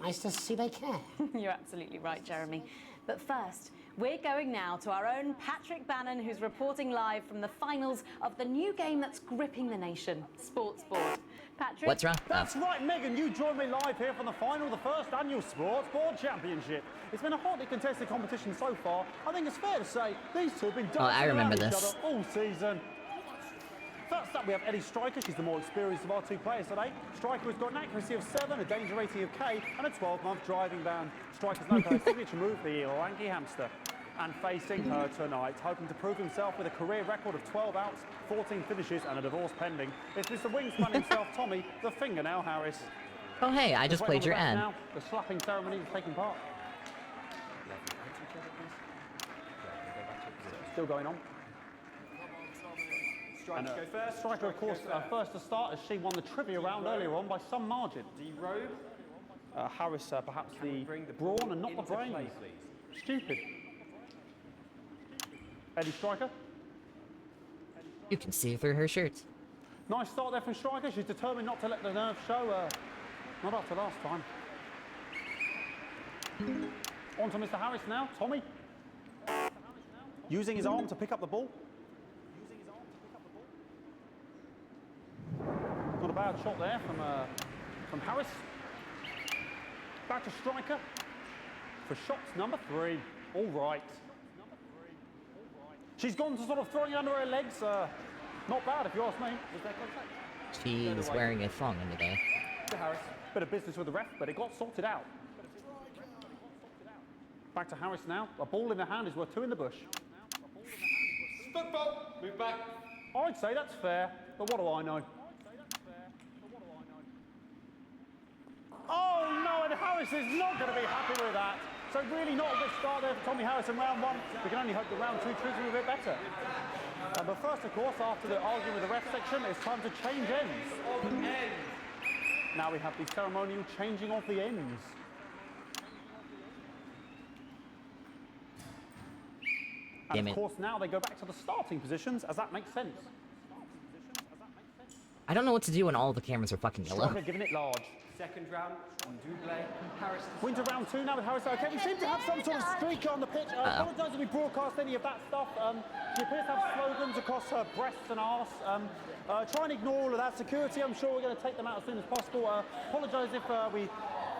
Nice to see they care. You're absolutely right, Jeremy. But first, we're going now to our own Patrick Bannon, who's reporting live from the finals of the new game that's gripping the nation, Sports Board. Patrick? What's wrong? That's right, Megan. You joined me live here from the final of the first annual Sports Board Championship. It's been a hotly contested competition so far. I think it's fair to say these two have been dancing I remember around each this. other all season. First up, we have Eddie Striker. She's the more experienced of our two players today. Striker has got an accuracy of 7, a danger rating of K, and a 12-month driving ban. Striker's now got her signature move, the lanky hamster. And facing her tonight, hoping to prove himself with a career record of 12 outs, 14 finishes, and a divorce pending, it's Mr. Wingspan himself, Tommy, the Fingernail Harris. Oh, hey, I just played your ad. Now, the slapping ceremony is taking part. Still going on. Striker go first. Striker, of course, first to start as she won the trivia round earlier on by some margin. D-Robe. Harris, perhaps the brawn and not the brains. Stupid. Eddie Striker. You can see through her shirt. Nice start there from Striker. She's determined not to let the nerves show. Not after last time. On to Mr. Harris now. Tommy. Using his arm to pick up the ball. Not a bad shot there from Harris. Back to Striker for shots number 3. All right. She's gone to sort of throwing it under her legs. Not bad if you ask me. Was there contact? She's wearing a thong in the day. To Harris. Bit of business with the ref, but it got sorted out. Back to Harris now. A ball in the hand is worth 2 in the bush. Football. Move back. I'd say that's fair, but what do I know? Oh no, and Harris is not going to be happy with that. So really not a good start there for Tommy Harris in round 1. We can only hope that round 2 treats him a bit better. But first, of course, after the argument with the ref section, it's time to change ends. Now we have the ceremonial changing of the ends. And of course, now they go back to the starting positions, as that makes sense. I don't know what to do when all the cameras are fucking yellow. Striker giving it large. Second round, double. Harris. Winter round 2 now with Harris. Okay, we seem to have some sort of streaker on the pitch. I apologise if we broadcast any of that stuff. She appears to have slogans across her breasts and arse. Try and ignore all of that. Security, I'm sure we're going to take them out as soon as possible. Apologise if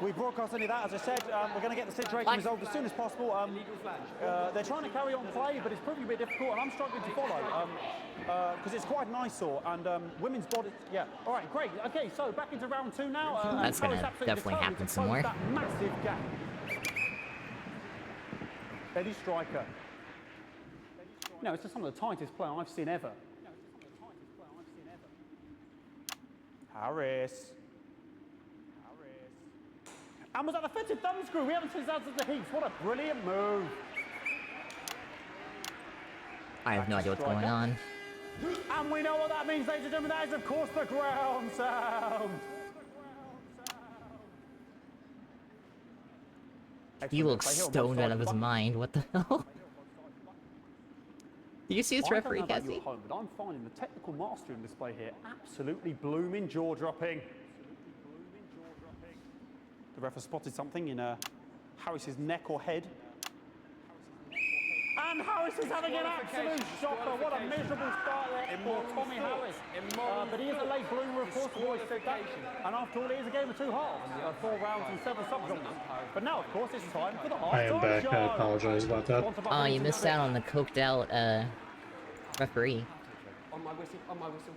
we broadcast any of that. As I said, we're going to get the situation resolved as soon as possible. They're trying to carry on play, but it's proving a bit difficult, and I'm struggling to follow because it's quite an eyesore, and women's body. Yeah. All right, great. Okay, so back into round 2 now. That's going to definitely happen somewhere. That massive gap. Eddie Striker. You know, it's just some of the tightest play I've seen ever. Harris. And was that the fitted thumb screw? We haven't seen that since the Heats. What a brilliant move. I have no idea what's going on. And we know what that means, ladies and gentlemen. That is, of course, the ground sound. He looks stoned out of his mind. What the hell? Do you see this referee, Cassie? I don't know Cassie? about you at home, but I'm finding the technical mastery on display here absolutely blooming jaw-dropping. The ref has spotted something in Harris's neck or head. And Harris is having an absolute shocker. What a miserable start there for Tommy Harris. But he is a late bloomer, of course, we've always said that. And after all, it is a game of 2 halves. 4 rounds and 7 subgenres. But now, of course, it's time for the half-time I am back. show. I apologize about that. Oh, you missed out on the coked out referee. On my whistle, on my whistle.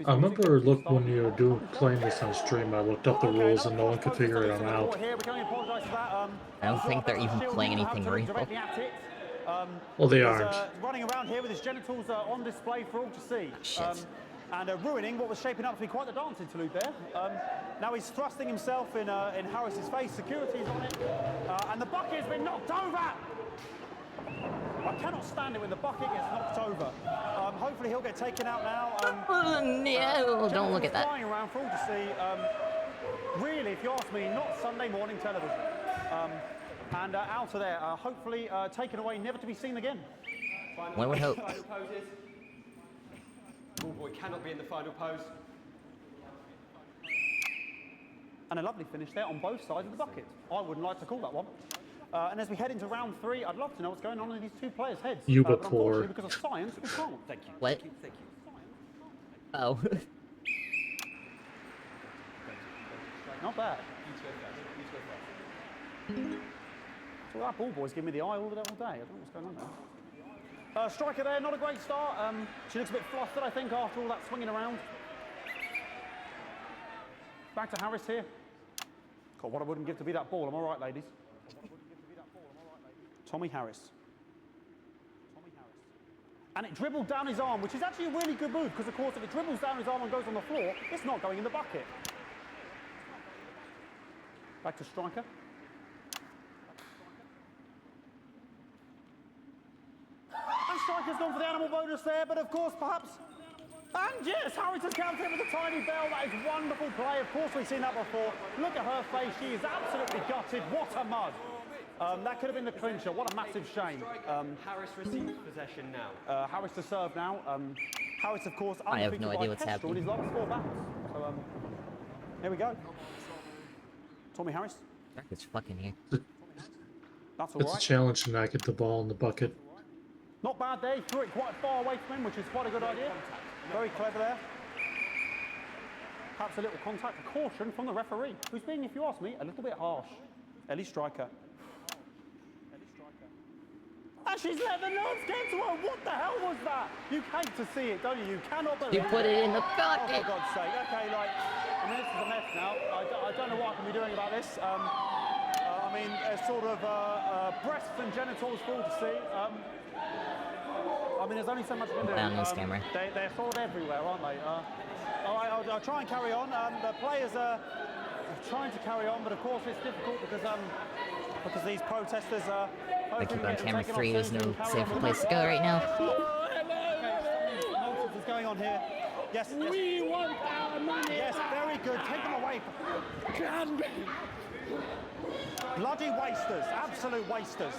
I remember when you were playing this on stream, I looked up the rules and no one could figure it out. I don't think they're even playing anything real. Well, they aren't. Running around here with his genitals on display for all to see. Shit. And ruining what was shaping up to be quite the dance interlude there. Now he's thrusting himself in Harris's face. Security is on it. And the bucket has been knocked over. I cannot stand it when the bucket gets knocked over. Hopefully he'll get taken out now. No, don't look at that. Flying around for all to see. Really, if you ask me, not Sunday morning television. And out of there, hopefully taken away, never to be seen again. One would hope. Final poses. Ball boy cannot be in the final pose. And a lovely finish there on both sides of the bucket. I wouldn't like to call that one. And as we head into round 3, I'd love to know what's going on in these two players' heads. But unfortunately, because of science, we can't. Thank you. What? Oh. Not bad. So that ball boy's giving me the eye all day. I don't know what's going on there. Striker there, not a great start. She looks a bit flustered, I think, after all that swinging around. Back to Harris here. God, what I wouldn't give to be that ball. Am I right, ladies? Tommy Harris. And it dribbled down his arm, which is actually a really good move, because, of course, if it dribbles down his arm and goes on the floor, it's not going in the bucket. Back to striker. And striker's gone for the animal bonus there, but, of course, perhaps... And yes, Harrington counts in with a tiny bell. That is wonderful play. Of course, we've seen that before. Look at her face. She is absolutely gutted. What a mud. That could have been the clincher. What a massive shame. Harris receives possession now. Harris to serve now. Harris, of course, I have no idea what's happening. In his last 4 battles. So, here we go. Tommy Harris. It's fucking here. That's all It's right. a challenge to not get the ball in the bucket. Not bad there. He threw it quite far away from him, which is quite a good idea. Very clever there. Perhaps a little contact, a caution from the referee, who's being, if you ask me, a little bit harsh. Ellie Striker. And she's let the nerves get to her. What the hell was that? You hate to see it, don't you? You cannot believe it. You put it in the bucket. Oh, for God's sake. Okay, like, I mean, this is a mess now. I don't know what I can be doing about this. I mean, it's sort of breasts and genitals for all to see. I mean, there's only so much you can do. Down on this camera. They're sort of everywhere, aren't they? All right, I'll try and carry on. The players are trying to carry on, but of course it's difficult because these protesters are... I keep on camera 3. There's no safe place to go right now. Nonsense is going on here. Yes. We want our money. Yes, very good. Take them away. Bloody wasters. Absolute wasters.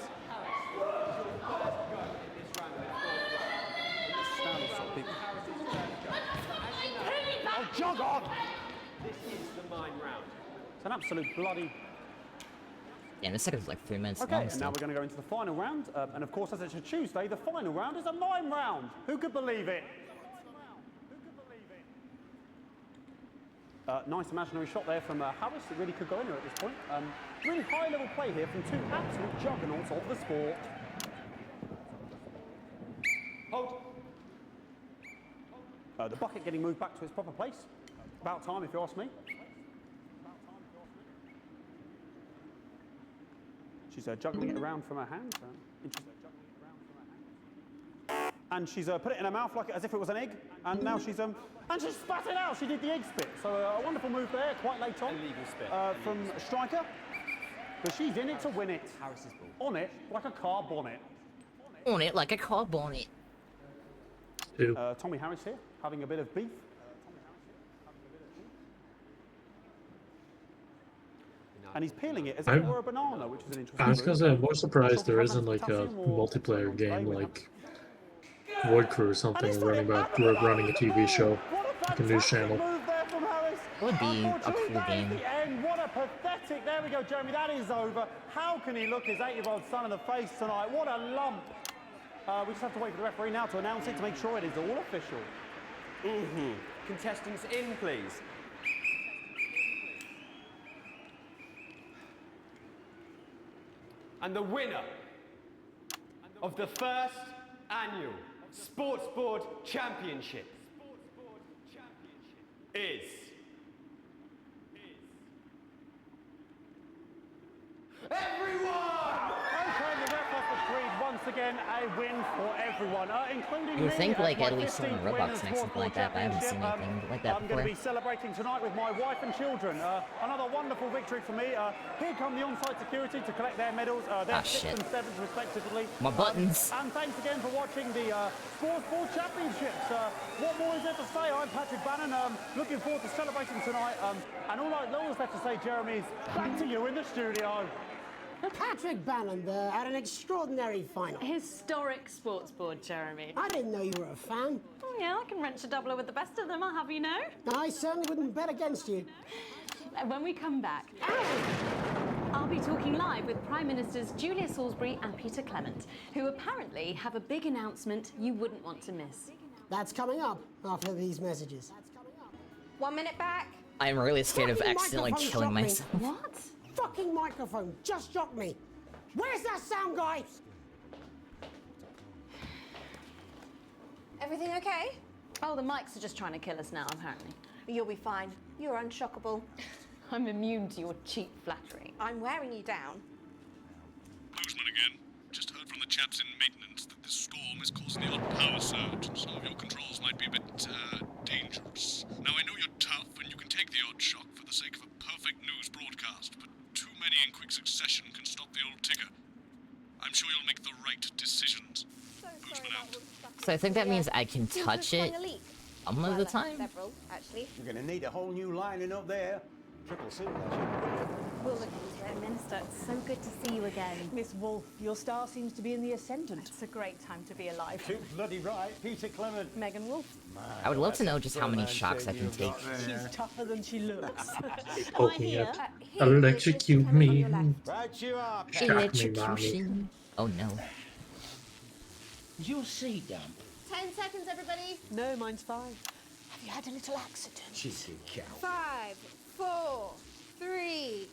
Oh, jog on! This is the mine round. It's an absolute bloody... Yeah, the second's like 3 minutes Okay, long. and So. now we're going to go into the final round. And of course, as it's a Tuesday, the final round is a mime round. Who could believe it? Nice imaginary shot there from Harris. It really could go in there at this point. Really high-level play here from 2 absolute juggernauts of the sport. Hold. The bucket getting moved back to its proper place. About time, if you ask me. She's juggling it around from her hand. And she's put it in her mouth like as if it was an egg. And now she's and she spat it out. She did the egg spit. So a wonderful move there, quite late on. Illegal spit. From striker. But she's in it to win it. Harris's ball. On it like a car bonnet. On it like a car bonnet. Tommy Harris here, having a bit of beef. And he's peeling it as if it were a banana, which is an interesting I was gonna say, I'm more surprised there Sure, isn't like a potassium or multiplayer game like Void Crew or something running a TV show, like a news channel. It would be a cool game. And what a pathetic, there we go, Jeremy, that is over. How can he look his 8-year-old son in the face tonight? What a lump. We just have to wait for the referee now to announce it to make sure it is all official. Contestants in, please. And the winner of the first annual Sports Board Championship is... Okay, the ref has decreed once again a win for everyone, including You me think as like my at least some 15th win Roblox in next Sports something like Board that, but I haven't seen Championship. anything like that I'm going to before. be celebrating tonight with my wife and children. Another wonderful victory for me. Here come the on-site security to collect their medals. They're 6th shit. and 7th respectively. My buttons. And thanks again for watching the Sports Board Championships. What more is there to say? I'm Patrick Bannon. Looking forward to celebrating tonight. And all that's left to say, Jeremy, is back to you in the studio. Patrick Bannon there at an extraordinary final. Historic sports board, Jeremy. I didn't know you were a fan. Oh yeah, I can wrench a doubler with the best of them, I'll have you know. I certainly wouldn't bet against you. When we come back, I'll be talking live with Prime Ministers Julia Salisbury and Peter Clement, who apparently have a big announcement you wouldn't want to miss. That's coming up after these messages. 1 minute back. I'm really scared of accidentally killing myself. What? Fucking microphone just shocked me. Where's that sound guy? Everything okay? Oh, the mics are just trying to kill us now, apparently. You'll be fine. You're unshockable. I'm immune to your cheap flattery. I'm wearing you down. Bozeman again. Just heard from the chaps in maintenance that this storm is causing the odd power surge, and some of your controls might be a bit, dangerous. Now, I know you're tough, and you can take the odd shock for the sake of a perfect news broadcast, but too many in quick succession can stop the old ticker. I'm sure you'll make the right decisions. Bozeman out. So I think that means I can touch it some of the time. Several, actually. You're going to need a whole new lining up there. Triple seal, actually. We'll look into it, Minister. It's so good to see you again. Miss Wolf, your star seems to be in the ascendant. It's a great time to be alive. Too bloody right, Peter Clement. Megan Wolf. I would love to know just how many shocks I can take. She's tougher than she looks. Poke me up. Electrocute me. Right you are, Shock me, mommy. Electrocution. Oh no. Is your seat damp? 10 seconds, everybody. No, mine's 5. Have you had a little accident? Cheeky cow. 5, 4, 3.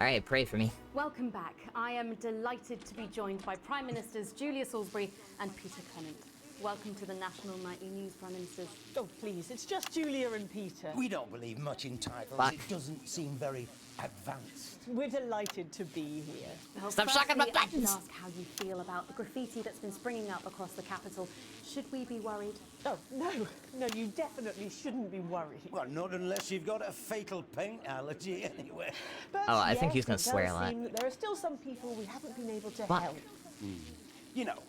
Alright, pray for me. Welcome back. I am delighted to be joined by Prime Ministers Julia Salisbury and Peter Clement. Welcome to the National Nightly News, Prime Ministers. Oh, please, it's just Julia and Peter. We don't believe much in titles. Fuck. It doesn't seem very advanced. We're delighted to be here. Well, Stop shocking my firstly, I should buttons. ask how you feel about the graffiti that's been springing up across the capital. Should we be worried? Oh, no, you definitely shouldn't be worried. Well, not unless you've got a fatal paint allergy anyway. But Oh, I think yes, he's gonna it swear does a lot. seem that there are still some people we haven't been able to Fuck. help. You know,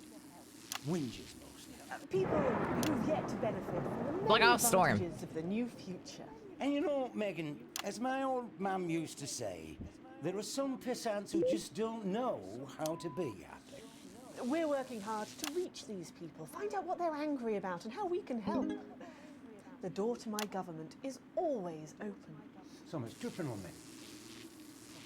whinges mostly. People who've yet to benefit from the Like many our storm. advantages of the new future. And you know, Megan, as my old mum used to say, there are some pissants who just don't know how to be happy. We're working hard to reach these people, find out what they're angry about and how we can help. The door to my government is always open. Someone's tripping on me.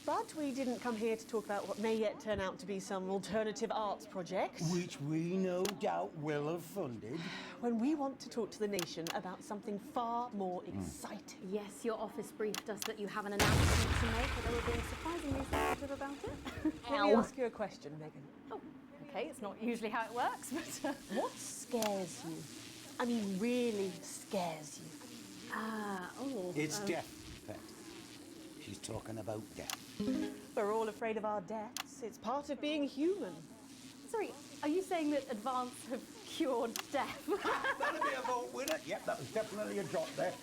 But we didn't come here to talk about what may yet turn out to be some alternative arts project. Which we no doubt will have funded. When we want to talk to the nation about something far more exciting. Yes, your office briefed us that you have an announcement to make, but they were being surprisingly sensitive about it. Let me ask you a question, Megan. Oh, okay, it's not usually how it works, but... What scares you? I mean, really scares you? It's death, Pet. She's talking about death. We're all afraid of our deaths. It's part of being human. Sorry, are you saying that Advance have cured death? That'll be a vote winner. Yep, that was definitely a drop there.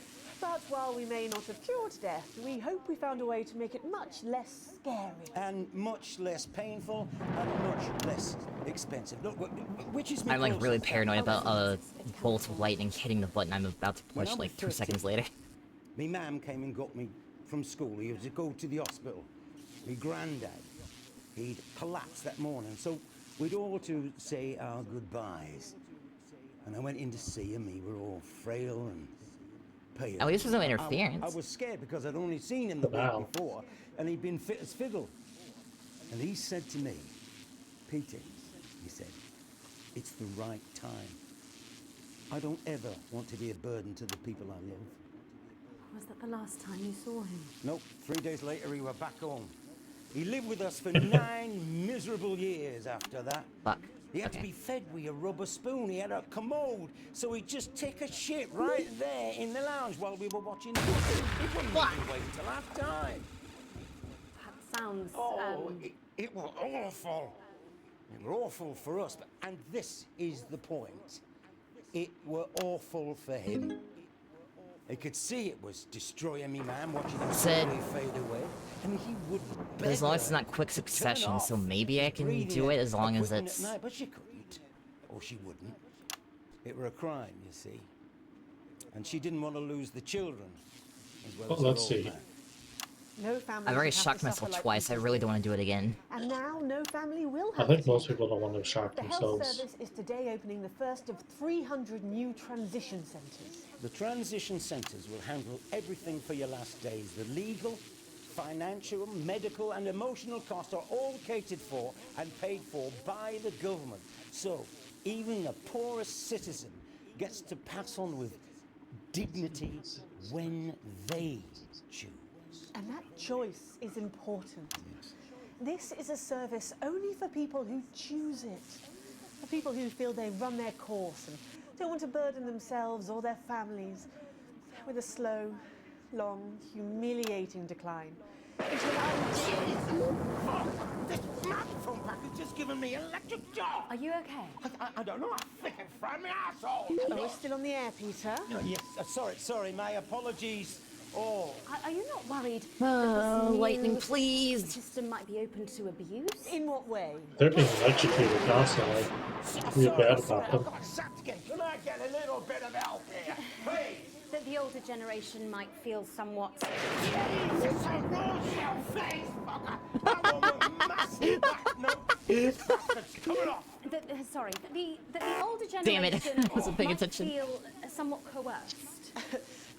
But while we may not have cured death, we hope we found a way to make it much less scary. And much less painful and much less expensive. Look, which is I'm like really paranoid about a bolt of lightning hitting the button I'm about to push When I like was 2 13, seconds later. Me mum came and got me from school. He had to go to the hospital. Me granddad, he'd collapsed that morning, so we'd all to say our goodbyes. And I went in to see him. We were all frail and pale. At least there's no interference. I was scared because I'd only seen him the week before, and he'd been fit as fiddle. And he said to me, Peter, he said, it's the right time. I don't ever want to be a burden to the people I love. Was that the last time you saw him? Nope, 3 days later we were back home. He lived with us for 9 miserable years after that. Fuck. He had to be fed with a rubber spoon. He had a commode, so he'd just take a shit right there in the lounge while we were watching football. He wouldn't even wait till half time. That sounds... It was awful. It were awful for us, and this is the point. It were awful for him. He could see it was destroying me, man, watching him slowly fade away, and he wouldn't. But as long as it's not quick succession, so maybe I can do it as long as it's... No, but she couldn't, or she wouldn't. It were a crime, you see, and she didn't want to lose the children as well as her Let's old see. man. No family. I've already should have shocked to myself suffer like twice. I people really do. don't want to do it again. And now no family will I have think to. most people don't want to shock The health themselves. service is today opening the first of 300 new transition centres. The transition centres will handle everything for your last days. The legal, financial, medical and emotional costs are all catered for and paid for by the government. So even the poorest citizen gets to pass on with dignity when they choose. And that choice is important. This is a service only for people who choose it. For people who feel they've run their course and don't want to burden themselves or their families with a slow, long, humiliating decline. This microphone pack has just given me electric shock. Are you okay? I don't know. I think it fried my asshole. Oh, we're still on the air, Peter. Yes, sorry. My apologies. Oh. Are you not worried Oh, that this lightning, new please. system might be open to abuse? In what way? They're being electrocuted constantly. Real bad about them. Can I get a little bit of help here, please? That the older generation might feel somewhat... Jesus, I rolled your face, fucker! That woman must no, this bastard's coming off! That the older Damn it, generation I wasn't paying might attention. feel somewhat coerced.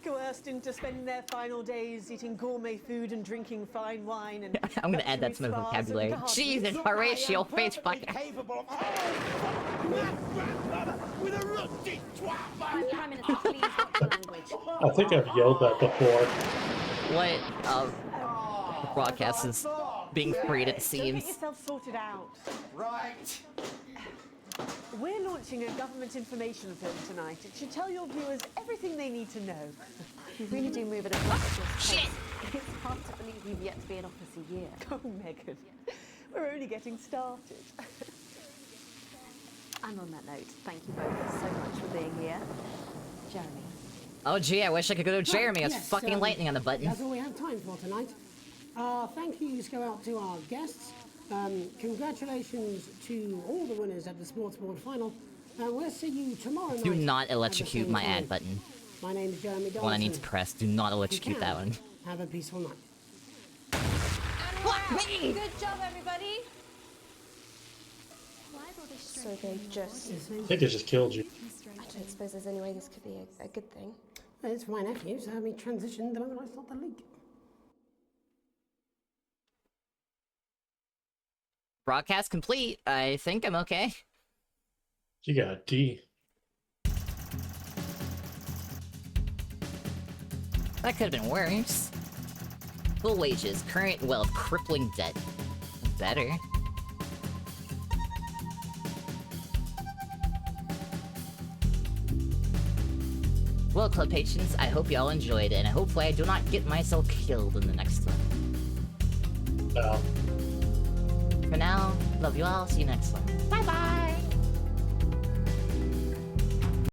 Coerced into spending their final days eating gourmet food and drinking fine wine and I'm gonna add that to my luxury spas vocabulary. and gardens. Jesus, Horatio, face fucker. Capable of with a rusty twat, Prime Minister, please watch your language. I think I've yelled that before. What broadcast is being freed at the Don't seams. get yourself sorted out. Right. We're launching a government information film tonight. It should tell your viewers everything they need to know. You really do move at a breathless pace. It's hard to believe you've yet to be in office a year. Oh, Megan, we're only getting started. And on that note, thank you both so much for being here. Jeremy. Oh gee, I wish I could go to Jeremy. It's Yes, fucking lightning on the button. That's all we have time for tonight. Thank yous go out to our guests. Congratulations to all the winners at the Sports Board final. We'll see you tomorrow night. Do not at the electrocute same my time. ad button. My name is Jeremy Dawson. One I need to press. Do not electrocute that one. Have a peaceful night. Good job, everybody. So they just... I think it just killed you. I don't suppose there's any way this could be a good thing. It's for my nephew, so we transitioned the moment I stopped the leak. Broadcast complete. I think I'm okay. You got a D. That could have been worse. Full wages, current wealth, crippling debt. Better. Well, Club Patrons, I hope y'all enjoyed it, and hopefully I do not get myself killed in the next one. No. For now, love you all, see you next one. Bye-bye!